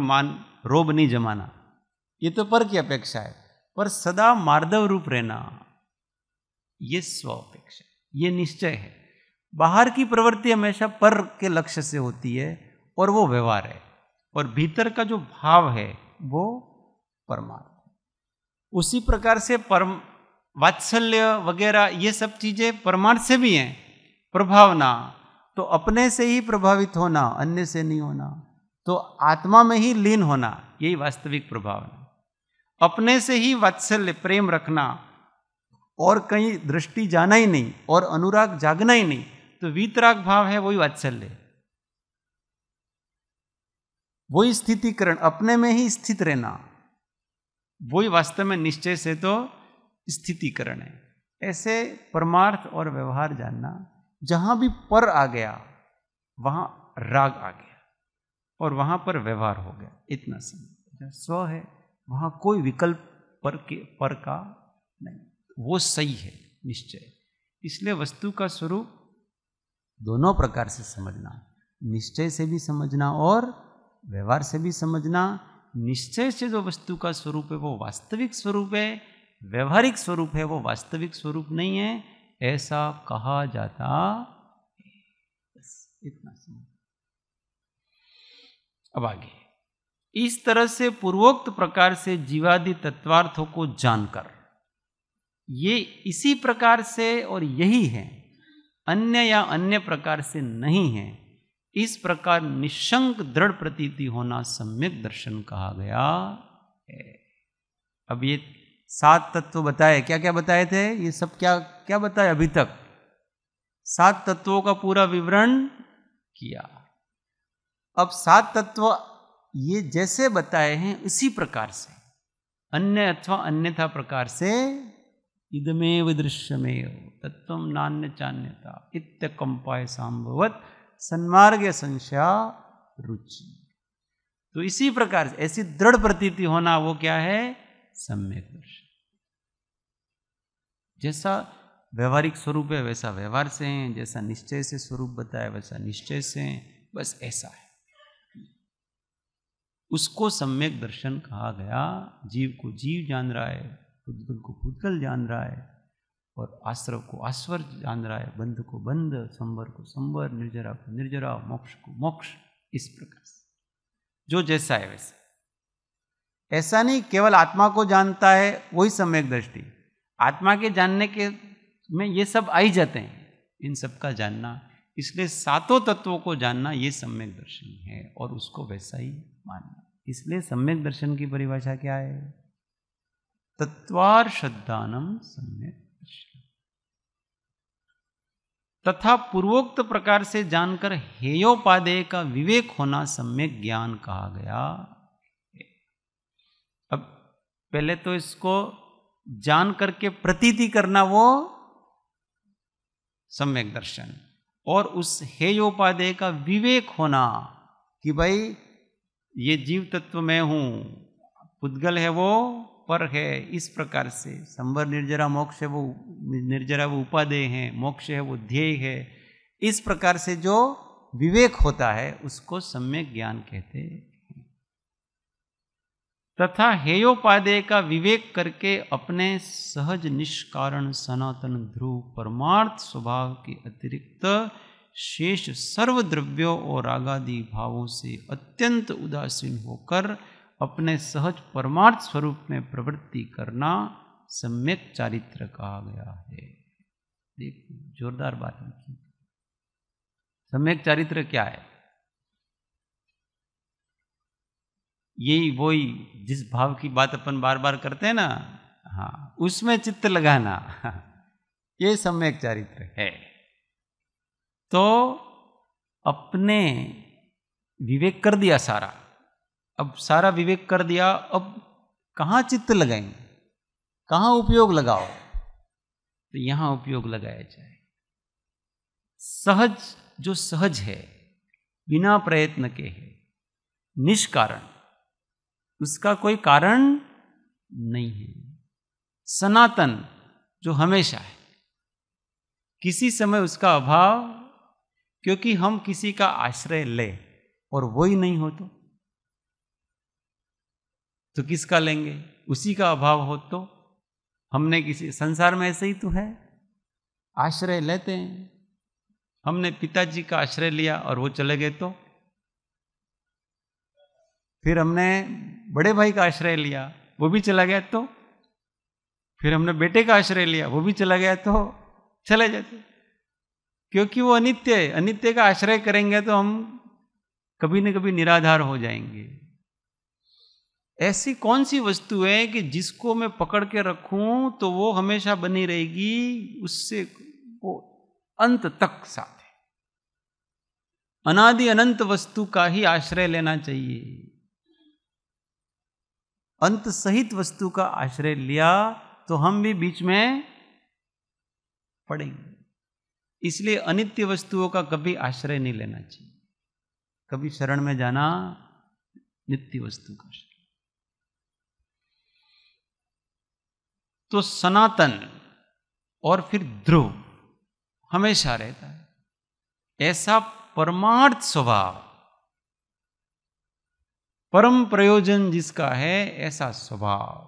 रोब नहीं जमाना, ये तो पर की अपेक्षा है। पर सदा मार्दव रूप रहना, ये स्व अपेक्षा, ये निश्चय है। बाहर की प्रवृत्ति हमेशा पर के लक्ष्य से होती है, और वो व्यवहार है, और भीतर का जो भाव है वो परमार्थ। उसी प्रकार से परम वात्सल्य वगैरह ये सब चीजें परमार्थ से भी हैं। प्रभावना तो अपने से ही प्रभावित होना, अन्य से नहीं होना, तो आत्मा में ही लीन होना, यही वास्तविक प्रभावना। अपने से ही वात्सल्य प्रेम रखना, और कहीं दृष्टि जाना ही नहीं, और अनुराग जागना ही नहीं, तो वीतराग भाव है वही वात्सल्य, वही स्थितिकरण, अपने में ही स्थित रहना, वही वास्तव में निश्चय से तो स्थितिकरण है। ऐसे परमार्थ और व्यवहार जानना, जहां भी पर आ गया वहां राग आ गया और वहां पर व्यवहार हो गया, इतना समझ। स्व है वहां कोई विकल्प पर का नहीं, वो सही है निश्चय। इसलिए वस्तु का स्वरूप दोनों प्रकार से समझना, निश्चय से भी समझना और व्यवहार से भी समझना। निश्चय से जो वस्तु का स्वरूप है वो वास्तविक स्वरूप है, व्यवहारिक स्वरूप है वो वास्तविक स्वरूप नहीं है, ऐसा कहा जाता है। बस इतना समझ। अब आगे, इस तरह से पूर्वोक्त प्रकार से जीवादि तत्वार्थों को जानकर, ये इसी प्रकार से और यही है, अन्य या अन्य प्रकार से नहीं है, इस प्रकार निशंक दृढ़ प्रतीति होना सम्यक दर्शन कहा गया है। अब ये 7 तत्व बताए, क्या क्या बताए थे, ये सब क्या क्या बताए अभी तक? 7 तत्वों का पूरा विवरण किया। अब 7 तत्व ये जैसे बताए हैं उसी प्रकार से अन्य अथवा अन्यथा प्रकार से इदमेव दृश्यमेव तत्वं नान्य चान्यता इत्यकंपाय संभवत सन्मार्ग संशया रुचि। तो इसी प्रकार से ऐसी दृढ़ प्रतीति होना वो क्या है? सम्यक दर्शन। जैसा व्यवहारिक स्वरूप है वैसा व्यवहार से है, जैसा निश्चय से स्वरूप बताया वैसा निश्चय से है, बस ऐसा है, उसको सम्यक दर्शन कहा गया। जीव को जीव जान रहा है, पुद्गल को पुद्गल जान रहा है, और आश्रव को आश्वर जान रहा है, बंध को बंध, संवर को संवर, निर्जरा को निर्जरा, मोक्ष को मोक्ष, इस प्रकार से जो जैसा है वैसा। ऐसा नहीं केवल आत्मा को जानता है वही सम्यक दृष्टि, आत्मा के जानने के में ये सब आ ही जाते हैं, इन सब का जानना। इसलिए 7 तत्वों को जानना ये सम्यक दर्शन है और उसको वैसा ही मानना। इसलिए सम्यक दर्शन की परिभाषा क्या है? तत्वार श्रद्धानम सम्यक दर्शन। तथा पूर्वोक्त प्रकार से जानकर हेयोपादेय का विवेक होना सम्यक ज्ञान कहा गया। अब पहले तो इसको जान करके प्रतीति करना वो सम्यक दर्शन, और उस हेयोपादेय का विवेक होना कि भाई ये जीव तत्व मैं हूं, पुद्गल है वो पर है, इस प्रकार से संवर निर्जरा मोक्ष है वो निर्जरा वो उपादेय है, मोक्ष है वो ध्येय है, इस प्रकार से जो विवेक होता है उसको सम्यक ज्ञान कहते हैं। तथा हेयोपादेय का विवेक करके अपने सहज निष्कारण सनातन ध्रुव परमार्थ स्वभाव के अतिरिक्त शेष सर्व द्रव्यों और रागादि भावों से अत्यंत उदासीन होकर अपने सहज परमार्थ स्वरूप में प्रवृत्ति करना सम्यक चारित्र कहा गया है। देखो जोरदार बात लिखी। सम्यक चारित्र क्या है? यही वही जिस भाव की बात अपन बार बार करते हैं ना, हाँ, उसमें चित्त लगाना, ये सम्यक चारित्र है। तो अपने विवेक कर दिया सारा, अब सारा विवेक कर दिया, अब कहाँ चित्त लगाएंगे, कहाँ उपयोग लगाओ? तो यहां उपयोग लगाया जाए। सहज जो सहज है, बिना प्रयत्न के है, निष्कारण, उसका कोई कारण नहीं है। सनातन जो हमेशा है, किसी समय उसका अभाव, क्योंकि हम किसी का आश्रय ले और वो ही नहीं हो तो किसका लेंगे? उसी का अभाव हो तो हमने किसी, संसार में ऐसे ही तो है, आश्रय लेते हैं। हमने पिताजी का आश्रय लिया और वो चले गए तो, फिर हमने बड़े भाई का आश्रय लिया, वो भी चला गया तो, फिर हमने बेटे का आश्रय लिया, वो भी चला गया तो चले जाते, क्योंकि वो अनित्य है। अनित्य का आश्रय करेंगे तो हम कभी न कभी निराधार हो जाएंगे। ऐसी कौन सी वस्तु है कि जिसको मैं पकड़ के रखूं तो वो हमेशा बनी रहेगी, उससे वो अंत तक साथ है? अनादि अनंत वस्तु का ही आश्रय लेना चाहिए। अंत सहित वस्तु का आश्रय लिया तो हम भी बीच में पड़ेंगे। इसलिए अनित्य वस्तुओं का कभी आश्रय नहीं लेना चाहिए। कभी शरण में जाना नित्य वस्तु का आश्रय। तो सनातन और फिर ध्रुव हमेशा रहता है, ऐसा परमार्थ स्वभाव, परम प्रयोजन जिसका है, ऐसा स्वभाव,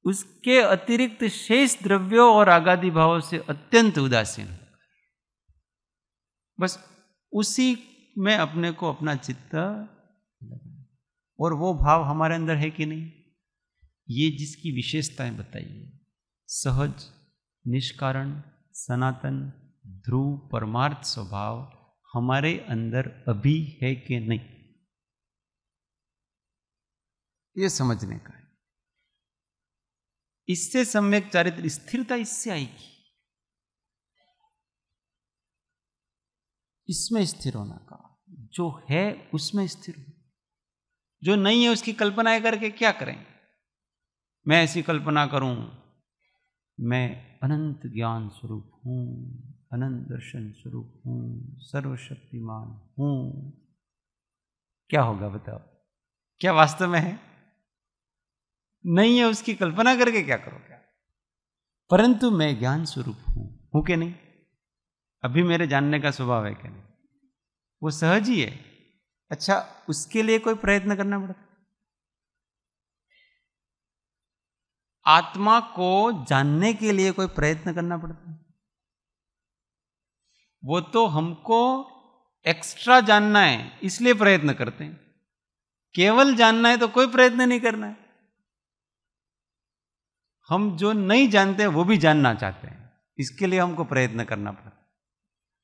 उसके अतिरिक्त शेष द्रव्यों और आगादि भावों से अत्यंत उदासीन, बस उसी में अपने को अपना चित्त, और वो भाव हमारे अंदर है कि नहीं, ये जिसकी विशेषताएं बताइए, सहज, निष्कारण, सनातन, ध्रुव, परमार्थ स्वभाव हमारे अंदर अभी है कि नहीं, ये समझने का है। इससे सम्यक चारित्र स्थिरता इससे आएगी, इसमें स्थिर होना का, जो है उसमें स्थिर हो, जो नहीं है उसकी कल्पनाएं करके क्या करें। मैं ऐसी कल्पना करूं, मैं अनंत ज्ञान स्वरूप हूं, अनंत दर्शन स्वरूप हूं, सर्वशक्तिमान हूं, क्या होगा बताओ? क्या वास्तव में है? नहीं है, उसकी कल्पना करके क्या करोगे? परंतु मैं ज्ञान स्वरूप हूं कि नहीं? अभी मेरे जानने का स्वभाव है कि नहीं? वो सहज ही है। अच्छा, उसके लिए कोई प्रयत्न करना पड़ता? आत्मा को जानने के लिए कोई प्रयत्न करना पड़ता है? वो तो हमको एक्स्ट्रा जानना है इसलिए प्रयत्न करते हैं। केवल जानना है तो कोई प्रयत्न नहीं करना है। हम जो नहीं जानते वो भी जानना चाहते हैं, इसके लिए हमको प्रयत्न करना पड़ता है।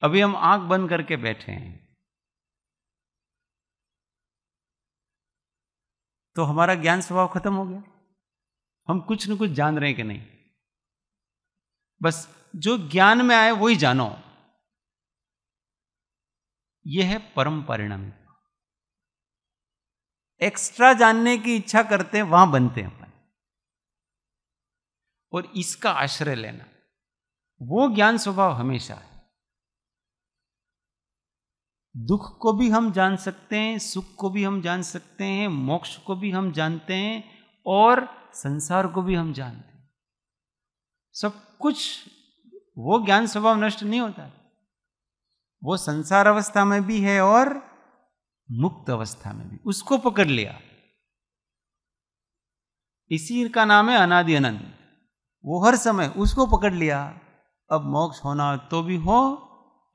अभी हम आंख बंद करके बैठे हैं तो हमारा ज्ञान स्वभाव खत्म हो गया। हम कुछ न कुछ जान रहे हैं कि नहीं? बस जो ज्ञान में आए वही जानो, यह है परम परिणाम। एक्स्ट्रा जानने की इच्छा करते हैं, वहां बनते हैं अपन। और इसका आश्रय लेना, वो ज्ञान स्वभाव हमेशा है। दुख को भी हम जान सकते हैं, सुख को भी हम जान सकते हैं, मोक्ष को भी हम जानते हैं, और संसार को भी हम जानते हैं। सब कुछ, वो ज्ञान स्वभाव नष्ट नहीं होता। वो संसार अवस्था में भी है और मुक्त अवस्था में भी, उसको पकड़ लिया। इसी का नाम है अनादि अनंत। वो हर समय उसको पकड़ लिया। अब मोक्ष होना तो भी हो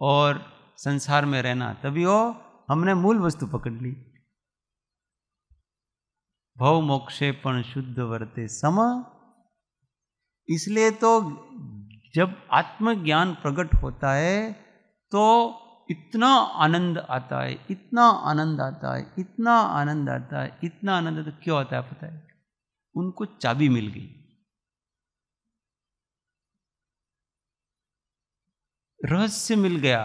और संसार में रहना तभी हो। हमने मूल वस्तु पकड़ ली। भव मोक्षे पण शुद्ध वर्ते सम। इसलिए तो जब आत्मज्ञान प्रकट होता है तो इतना आनंद आता है, इतना आनंद आता है, इतना आनंद आता है, इतना आनंद आता है। क्यों आता है पता है? उनको चाबी मिल गई। रहस्य मिल गया।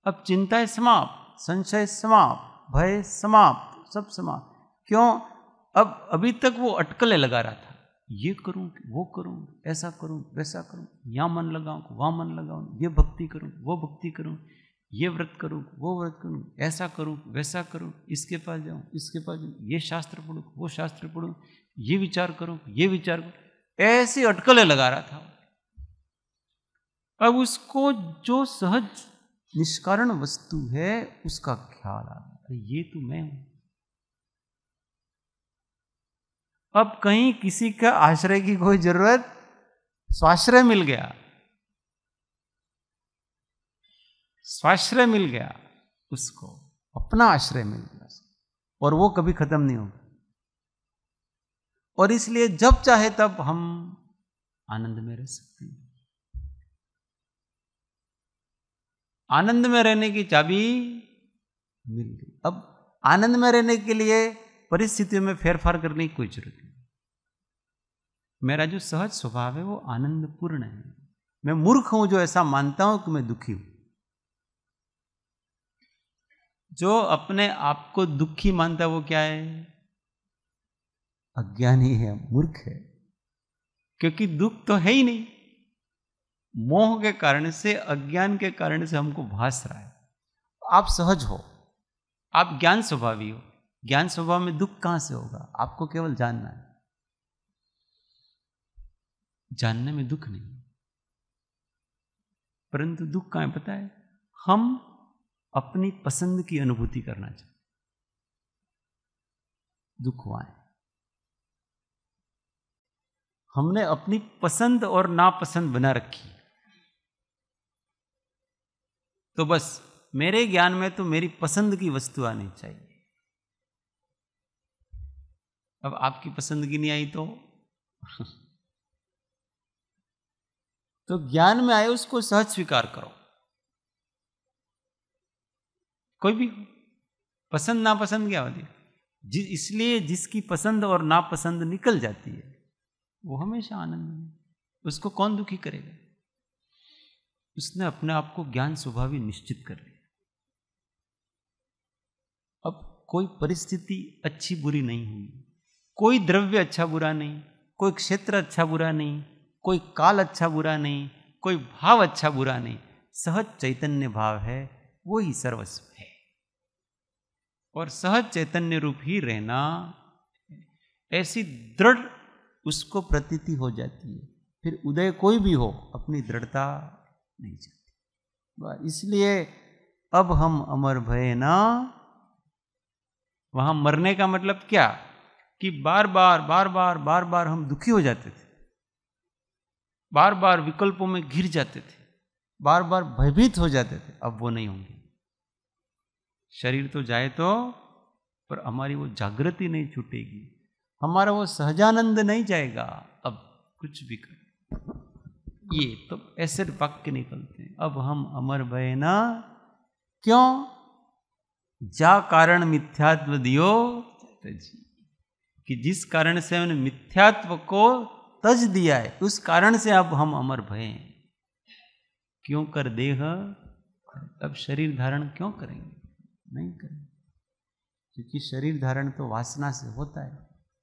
अब चिंताएं समाप्त, संशय समाप्त, भय समाप्त, सब समाप्त। क्यों? अब अभी तक वो अटकलें लगा रहा था, ये करूं, वो करूं, ऐसा करूं, वैसा करूं, यहां मन लगाऊं, वहां मन लगाऊं, ये भक्ति करूं, वो भक्ति करूं, ये व्रत करूं, वो व्रत करूं, ऐसा करूं, वैसा करूं, इसके पास जाऊं, इसके पास जाऊं, ये शास्त्र पढ़ूं, वो शास्त्र पढ़ूं, ये विचार करूं, ये विचार करूं, ऐसी अटकलें लगा रहा था। अब उसको जो सहज निष्कारण वस्तु है उसका ख्याल आ गया, ये तो मैं हूं। अब कहीं किसी का आश्रय की कोई जरूरत, स्वाश्रय मिल गया, स्वाश्रय मिल गया उसको, अपना आश्रय मिल गया, और वो कभी खत्म नहीं होगा। और इसलिए जब चाहे तब हम आनंद में रह सकते हैं। आनंद में रहने की चाबी मिल गई। अब आनंद में रहने के लिए परिस्थितियों में फेरफार करने की कोई जरूरत नहीं। मेरा जो सहज स्वभाव है वो आनंदपूर्ण है। मैं मूर्ख हूं जो ऐसा मानता हूं कि मैं दुखी हूं। जो अपने आप को दुखी मानता है वो क्या है? अज्ञानी है, मूर्ख है, क्योंकि दुख तो है ही नहीं। मोह के कारण से, अज्ञान के कारण से हमको भास रहा है। आप सहज हो, आप ज्ञान स्वभावी हो, ज्ञान स्वभाव में दुख कहां से होगा? आपको केवल जानना है, जानने में दुख नहीं। परंतु दुख कहां है पता है? हम अपनी पसंद की अनुभूति करना चाहते, दुख हुआ है। हमने अपनी पसंद और नापसंद बना रखी, तो बस मेरे ज्ञान में तो मेरी पसंद की वस्तु आनी चाहिए। अब आपकी पसंद की नहीं आई तो ज्ञान में आए उसको सहज स्वीकार करो। कोई भी पसंद नापसंद क्या होती है? इसलिए जिसकी पसंद और नापसंद निकल जाती है वो हमेशा आनंद में, उसको कौन दुखी करेगा? उसने अपने आप को ज्ञान स्वभावी निश्चित कर लिया। अब कोई परिस्थिति अच्छी बुरी नहीं हुई, कोई द्रव्य अच्छा बुरा नहीं, कोई क्षेत्र अच्छा बुरा नहीं, कोई काल अच्छा बुरा नहीं, कोई भाव अच्छा बुरा नहीं, सहज चैतन्य भाव है, वो ही सर्वस्व है। और सहज चैतन्य रूप ही रहना, ऐसी दृढ़ उसको प्रतीति हो जाती है। फिर उदय कोई भी हो, अपनी दृढ़ता नहीं जाती। इसलिए अब हम अमर भय ना, वहां मरने का मतलब क्या? कि बार बार हम दुखी हो जाते थे, बार बार विकल्पों में घिर जाते थे, बार बार भयभीत हो जाते थे। अब वो नहीं होंगे। शरीर तो जाए तो, पर हमारी वो जागृति नहीं छूटेगी, हमारा वो सहजानंद नहीं जाएगा। अब कुछ भी कर, ये तो ऐसे वाक्य निकलते हैं। अब हम अमर भय ना, क्यों? जा कारण मिथ्यात्व दियो तजी, कि जिस कारण से हमने मिथ्यात्व को तज दिया है, उस कारण से अब हम अमर भय हैं। क्यों कर देह, अब शरीर धारण क्यों करेंगे? नहीं करेंगे, क्योंकि शरीर धारण तो वासना से होता है,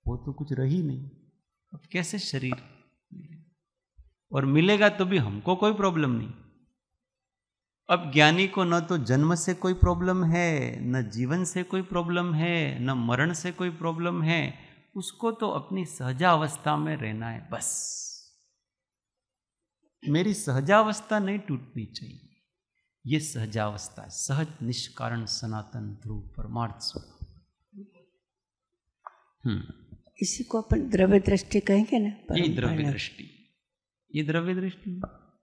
वो तो कुछ रही नहीं। अब कैसे शरीर मिले? और मिलेगा तो भी हमको कोई प्रॉब्लम नहीं। अब ज्ञानी को न तो जन्म से कोई प्रॉब्लम है, न जीवन से कोई प्रॉब्लम है, न मरण से कोई प्रॉब्लम है। उसको तो अपनी सहजावस्था में रहना है बस। मेरी सहजावस्था नहीं टूटनी चाहिए। ये सहजावस्था, सहज निष्कारण सनातन ध्रुव परमार्थ स्वरूप। इसी को अपन द्रव्य दृष्टि कहेंगे ना। ये द्रव्य दृष्टि, ये द्रव्य दृष्टि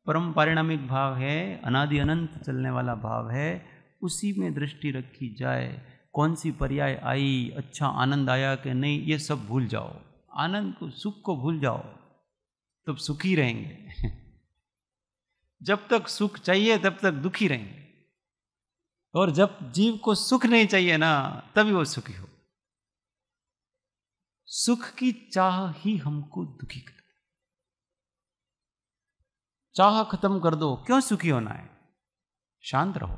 परम पारिणामिक भाव है, अनादि अनंत चलने वाला भाव है। उसी में दृष्टि रखी जाए। कौन सी पर्याय आई, अच्छा आनंद आया कि नहीं, ये सब भूल जाओ। आनंद को, सुख को भूल जाओ, तब सुखी रहेंगे। जब तक सुख चाहिए तब तक दुखी रहेंगे, और जब जीव को सुख नहीं चाहिए ना, तभी वो सुखी हो। सुख की चाह ही हमको दुखी कर, चाह खत्म कर दो। क्यों सुखी होना है? शांत रहो,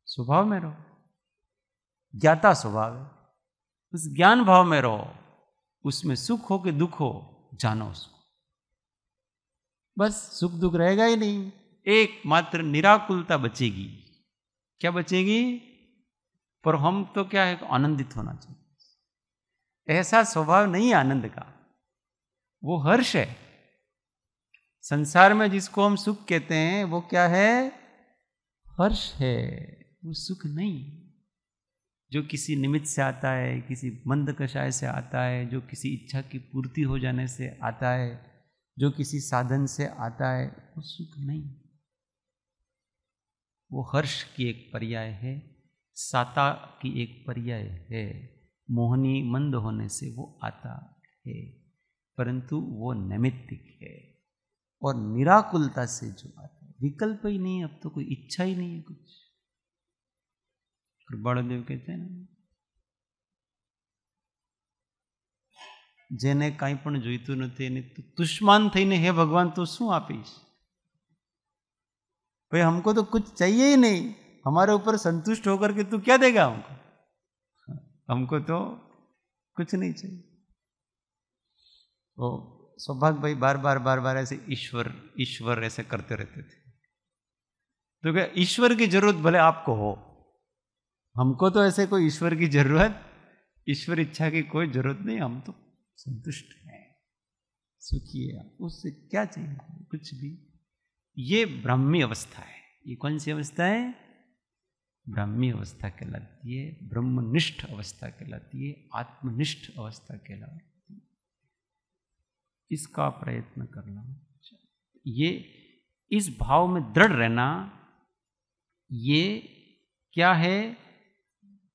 स्वभाव में रहो। ज्ञाता स्वभाव है, उस ज्ञान भाव में रहो। उसमें सुख हो कि दुख हो, जानो उसको। बस सुख दुख रहेगा ही नहीं, एकमात्र निराकुलता बचेगी। क्या बचेगी? पर हम तो क्या है, आनंदित होना चाहिए। ऐसा स्वभाव नहीं है आनंद का, वो हर्ष है। संसार में जिसको हम सुख कहते हैं वो क्या है? हर्ष है, वो सुख नहीं। जो किसी निमित्त से आता है, किसी मंद कषाय से आता है, जो किसी इच्छा की पूर्ति हो जाने से आता है, जो किसी साधन से आता है, वो सुख नहीं। वो हर्ष की एक पर्याय है, साता की एक पर्याय है। मोहनी मंद होने से वो आता है, परंतु वो नैमित्तिक है। और निराकुलता से जो आता है, विकल्प ही नहीं है, अब तो कोई इच्छा ही नहीं है कुछ। बड़देव कहते हैं ना, જેને કાંઈ પણ જોઈતું નથી એને દુશ્મન થઈને હે ભગવાન તો શું આપીશ? ભાઈ हमको तो कुछ चाहिए ही नहीं, हमारे ऊपर संतुष्ट होकर के तू क्या देगा हमको? हमको तो कुछ नहीं चाहिए। वो सौभाग्य भाई बार बार ऐसे ईश्वर ईश्वर ऐसे करते रहते थे। तो क्या ईश्वर की जरूरत भले आपको हो, हमको तो ऐसे कोई ईश्वर की जरूरत, ईश्वर इच्छा की कोई जरूरत नहीं। हम तो संतुष्ट हैं, सुखी है, उससे क्या चाहिए? कुछ भी। ये ब्राह्मी अवस्था है। ये कौन सी अवस्था है? ब्राह्मी अवस्था कहलाती है, ब्रह्मनिष्ठ अवस्था कहलाती है, आत्मनिष्ठ अवस्था कहलाती है। इसका प्रयत्न करना, ये इस भाव में दृढ़ रहना, ये क्या है?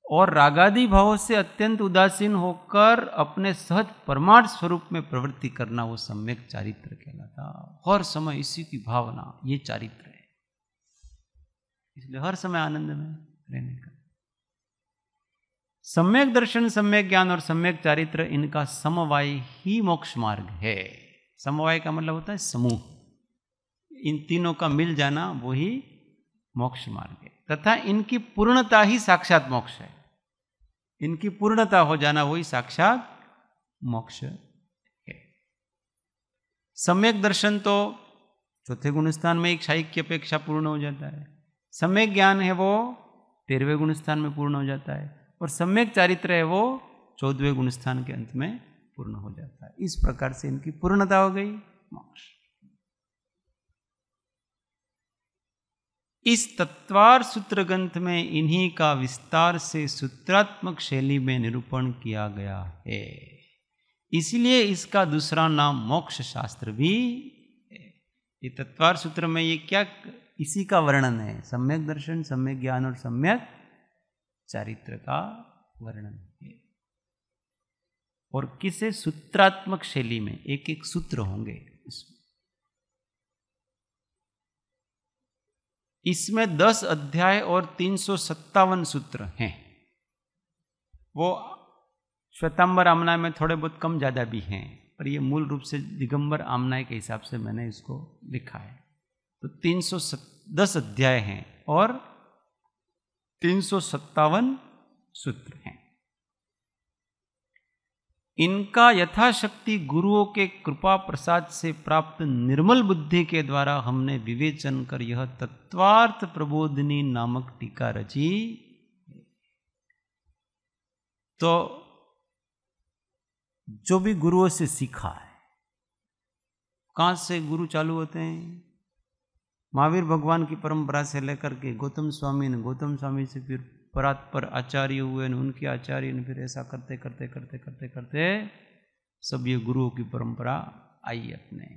और रागादि भावों से अत्यंत उदासीन होकर अपने सहज परमार्थ स्वरूप में प्रवृत्ति करना, वो सम्यक चारित्र कहलाता। हर समय इसी की भावना, ये चारित्र है। इसलिए हर समय आनंद में रहने का। सम्यक दर्शन, सम्यक ज्ञान और सम्यक चारित्र, इनका समवाय ही मोक्ष मार्ग है। समवाय का मतलब होता है समूह। इन तीनों का मिल जाना वो ही मोक्ष मार्ग है, तथा इनकी पूर्णता ही साक्षात मोक्ष है। इनकी पूर्णता हो जाना वही साक्षात मोक्ष है। सम्यक दर्शन तो चौथे गुणस्थान में एक क्षायिक की अपेक्षा पूर्ण हो जाता है। सम्यक ज्ञान है वो 13वें गुणस्थान में पूर्ण हो जाता है, और सम्यक चारित्र है वो 14वें गुणस्थान के अंत में पूर्ण हो जाता है। इस प्रकार से इनकी पूर्णता हो गई मोक्ष। इस तत्वार सूत्र ग्रंथ में इन्हीं का विस्तार से सूत्रात्मक शैली में निरूपण किया गया है। इसलिए इसका दूसरा नाम मोक्ष शास्त्र भी है। ये तत्वार सूत्र में ये क्या, इसी का वर्णन है। सम्यक दर्शन, सम्यक ज्ञान और सम्यक चारित्र का वर्णन है। और किसे? सूत्रात्मक शैली में एक एक सूत्र होंगे इसमें। इसमें 10 अध्याय और 357 सूत्र हैं। वो श्वेतांबर आमनाय में थोड़े बहुत कम ज़्यादा भी हैं, पर ये मूल रूप से दिगंबर आमनाय के हिसाब से मैंने इसको लिखा है। तो 310 अध्याय हैं और 357 सूत्र हैं। इनका यथाशक्ति गुरुओं के कृपा प्रसाद से प्राप्त निर्मल बुद्धि के द्वारा हमने विवेचन कर यह तत्वार्थ प्रबोधिनी नामक टीका रची। तो जो भी गुरुओं से सीखा है, कहां से गुरु चालू होते हैं? महावीर भगवान की परंपरा से लेकर के गौतम स्वामी ने, गौतम स्वामी से फिर परात्पर आचार्य हुए, उनके आचार्य ने, फिर ऐसा करते करते करते करते करते सब ये गुरुओं की परंपरा आई अपने,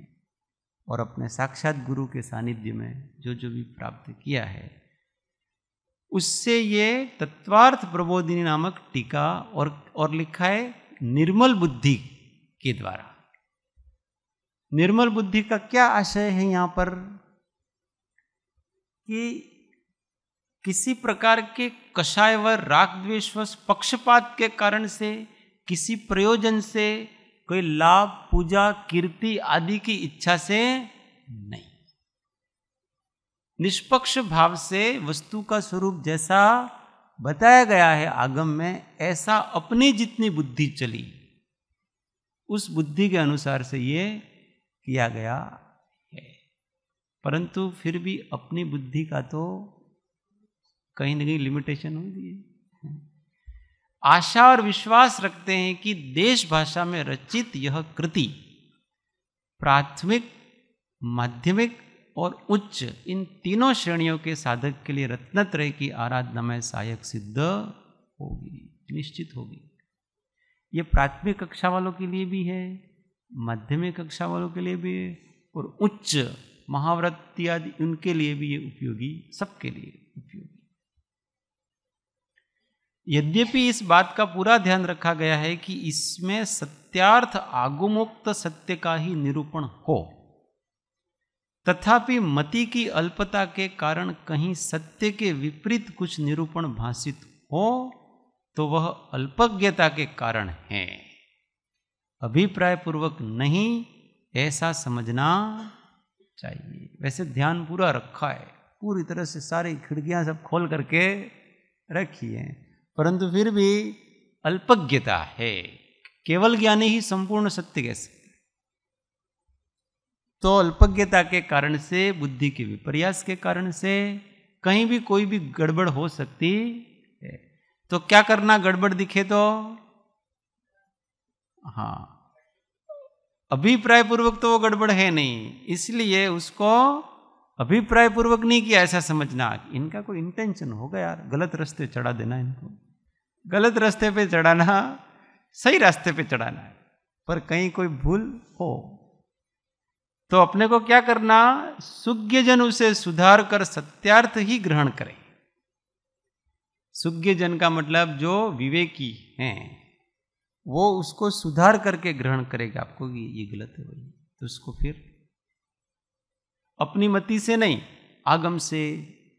और अपने साक्षात गुरु के सानिध्य में जो जो भी प्राप्त किया है, उससे ये तत्वार्थ प्रबोधिनी नामक टीका और लिखा है निर्मल बुद्धि के द्वारा। निर्मल बुद्धि का क्या आशय है यहाँ पर? कि किसी प्रकार के कषाय व राग द्वेष व पक्षपात के कारण से, किसी प्रयोजन से, कोई लाभ, पूजा, कीर्ति आदि की इच्छा से नहीं, निष्पक्ष भाव से वस्तु का स्वरूप जैसा बताया गया है आगम में, ऐसा अपनी जितनी बुद्धि चली उस बुद्धि के अनुसार से ये किया गया है। परंतु फिर भी अपनी बुद्धि का तो कहीं न कहीं लिमिटेशन होगी। आशा और विश्वास रखते हैं कि देश भाषा में रचित यह कृति प्राथमिक, माध्यमिक और उच्च, इन तीनों श्रेणियों के साधक के लिए रत्नत्रय की आराधना में सहायक सिद्ध होगी, निश्चित होगी। ये प्राथमिक कक्षा वालों के लिए भी है, माध्यमिक कक्षा वालों के लिए भी है, और उच्च महाव्रत आदि उनके लिए भी ये उपयोगी, सबके लिए उपयोगी। यद्यपि इस बात का पूरा ध्यान रखा गया है कि इसमें सत्यार्थ आगमोक्त सत्य का ही निरूपण हो, तथापि मति की अल्पता के कारण कहीं सत्य के विपरीत कुछ निरूपण भाषित हो तो वह अल्पज्ञता के कारण है, अभिप्राय पूर्वक नहीं, ऐसा समझना चाहिए। वैसे ध्यान पूरा रखा है, पूरी तरह से सारी खिड़कियां सब खोल करके रखी हैं, परंतु फिर भी अल्पज्ञता है। केवल ज्ञानी ही संपूर्ण सत्य कह सकते। तो अल्पज्ञता के कारण से, बुद्धि के विपर्यास के कारण से कहीं भी कोई भी गड़बड़ हो सकती है। तो क्या करना, गड़बड़ दिखे तो हाँ, अभिप्राय पूर्वक तो वो गड़बड़ है नहीं, इसलिए उसको अभिप्राय पूर्वक नहीं किया ऐसा समझना। इनका कोई इंटेंशन होगा यार, गलत रास्ते चढ़ा देना, इनको गलत रास्ते पे चढ़ाना, सही रास्ते पे चढ़ाना है, पर कहीं कोई भूल हो तो अपने को क्या करना, सुज्ञजन उसे सुधार कर सत्यार्थ ही ग्रहण करें। सुज्ञजन का मतलब जो विवेकी हैं, वो उसको सुधार करके ग्रहण करेगा। आपको ये गलत है भाई, तो उसको फिर अपनी मति से नहीं, आगम से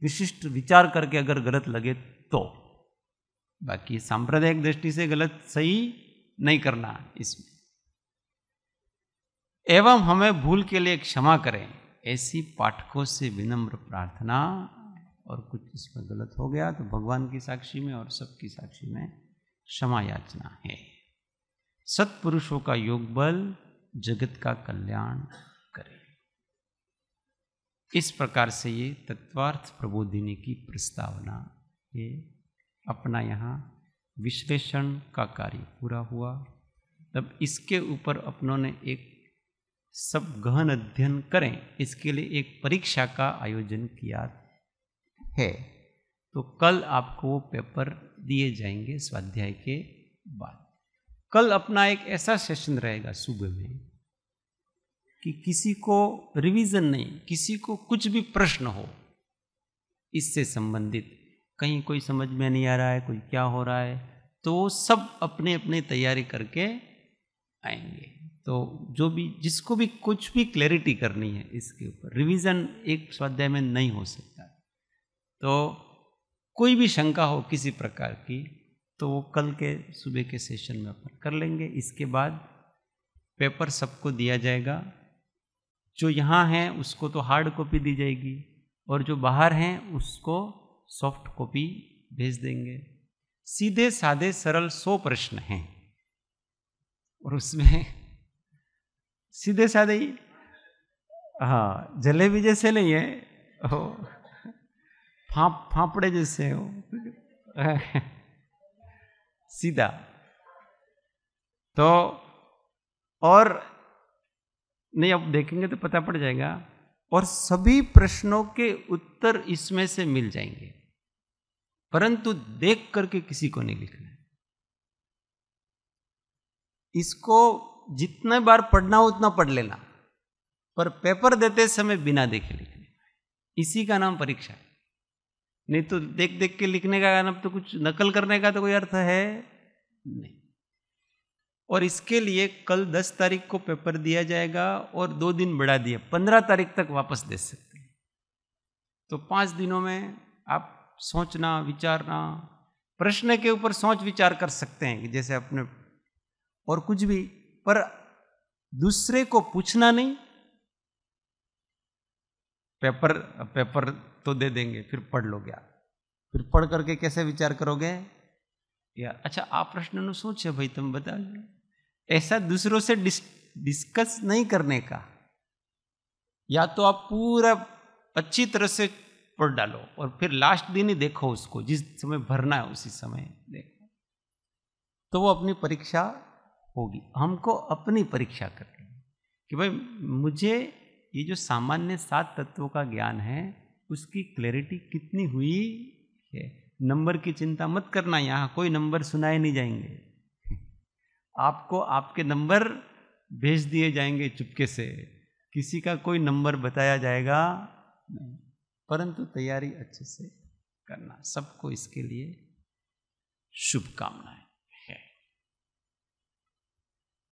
विशिष्ट विचार करके अगर गलत लगे तो, बाकी सांप्रदायिक दृष्टि से गलत सही नहीं करना इसमें। एवं हमें भूल के लिए क्षमा करें, ऐसी पाठकों से विनम्र प्रार्थना। और कुछ इसमें गलत हो गया तो भगवान की साक्षी में और सबकी साक्षी में क्षमा याचना है। सत्पुरुषों का योग बल जगत का कल्याण करे। इस प्रकार से ये तत्वार्थ प्रबोधिनी की प्रस्तावना है। अपना यहाँ विश्लेषण का कार्य पूरा हुआ। तब इसके ऊपर अपनों ने एक सब गहन अध्ययन करें, इसके लिए एक परीक्षा का आयोजन किया है। तो कल आपको वो पेपर दिए जाएंगे स्वाध्याय के बाद। कल अपना एक ऐसा सेशन रहेगा सुबह में कि किसी को रिवीजन नहीं, किसी को कुछ भी प्रश्न हो इससे संबंधित, कहीं कोई समझ में नहीं आ रहा है, कोई क्या हो रहा है, तो वो सब अपने अपने तैयारी करके आएंगे। तो जो भी, जिसको भी कुछ भी क्लैरिटी करनी है इसके ऊपर, रिवीजन एक स्वाध्याय में नहीं हो सकता। तो कोई भी शंका हो किसी प्रकार की तो वो कल के सुबह के सेशन में अपन कर लेंगे। इसके बाद पेपर सबको दिया जाएगा। जो यहाँ हैं उसको तो हार्ड कॉपी दी जाएगी और जो बाहर हैं उसको सॉफ्ट कॉपी भेज देंगे। सीधे साधे सरल 100 प्रश्न हैं और उसमें सीधे साधे ही, हाँ, जलेबी जैसे नहीं है, फाफड़े जैसे हो, सीधा। तो और नहीं, अब देखेंगे तो पता पड़ जाएगा। और सभी प्रश्नों के उत्तर इसमें से मिल जाएंगे, परंतु देख करके किसी को नहीं लिखना है। इसको जितने बार पढ़ना हो उतना पढ़ लेना, पर पेपर देते समय बिना देखे लिखने। इसी का नाम परीक्षा है। नहीं तो देख देख के लिखने का नाम तो कुछ नकल करने का तो कोई अर्थ है नहीं। और इसके लिए कल 10 तारीख को पेपर दिया जाएगा और 2 दिन बढ़ा दिया, 15 तारीख तक वापस दे सकते हैं। तो 5 दिनों में आप सोचना, विचारना, प्रश्न के ऊपर सोच विचार कर सकते हैं कि जैसे अपने, और कुछ भी, पर दूसरे को पूछना नहीं। पेपर तो दे देंगे, फिर पढ़ लोगे आप, फिर पढ़ करके कैसे विचार करोगे यार, अच्छा आप प्रश्न नु सोचे भाई तुम बता दो। ऐसा दूसरों से डिस्कस नहीं करने का। या तो आप पूरा अच्छी तरह से पढ़ डालो और फिर लास्ट दिन ही देखो उसको, जिस समय भरना है उसी समय देखो, तो वो अपनी परीक्षा होगी। हमको अपनी परीक्षा करनी है कि भाई मुझे ये जो सामान्य 7 तत्वों का ज्ञान है उसकी क्लैरिटी कितनी हुई है। नंबर की चिंता मत करना, यहाँ कोई नंबर सुनाए नहीं जाएंगे। आपको आपके नंबर भेज दिए जाएंगे चुपके से, किसी का कोई नंबर बताया जाएगा नहीं, परंतु तैयारी अच्छे से करना। सबको इसके लिए शुभकामनाएं।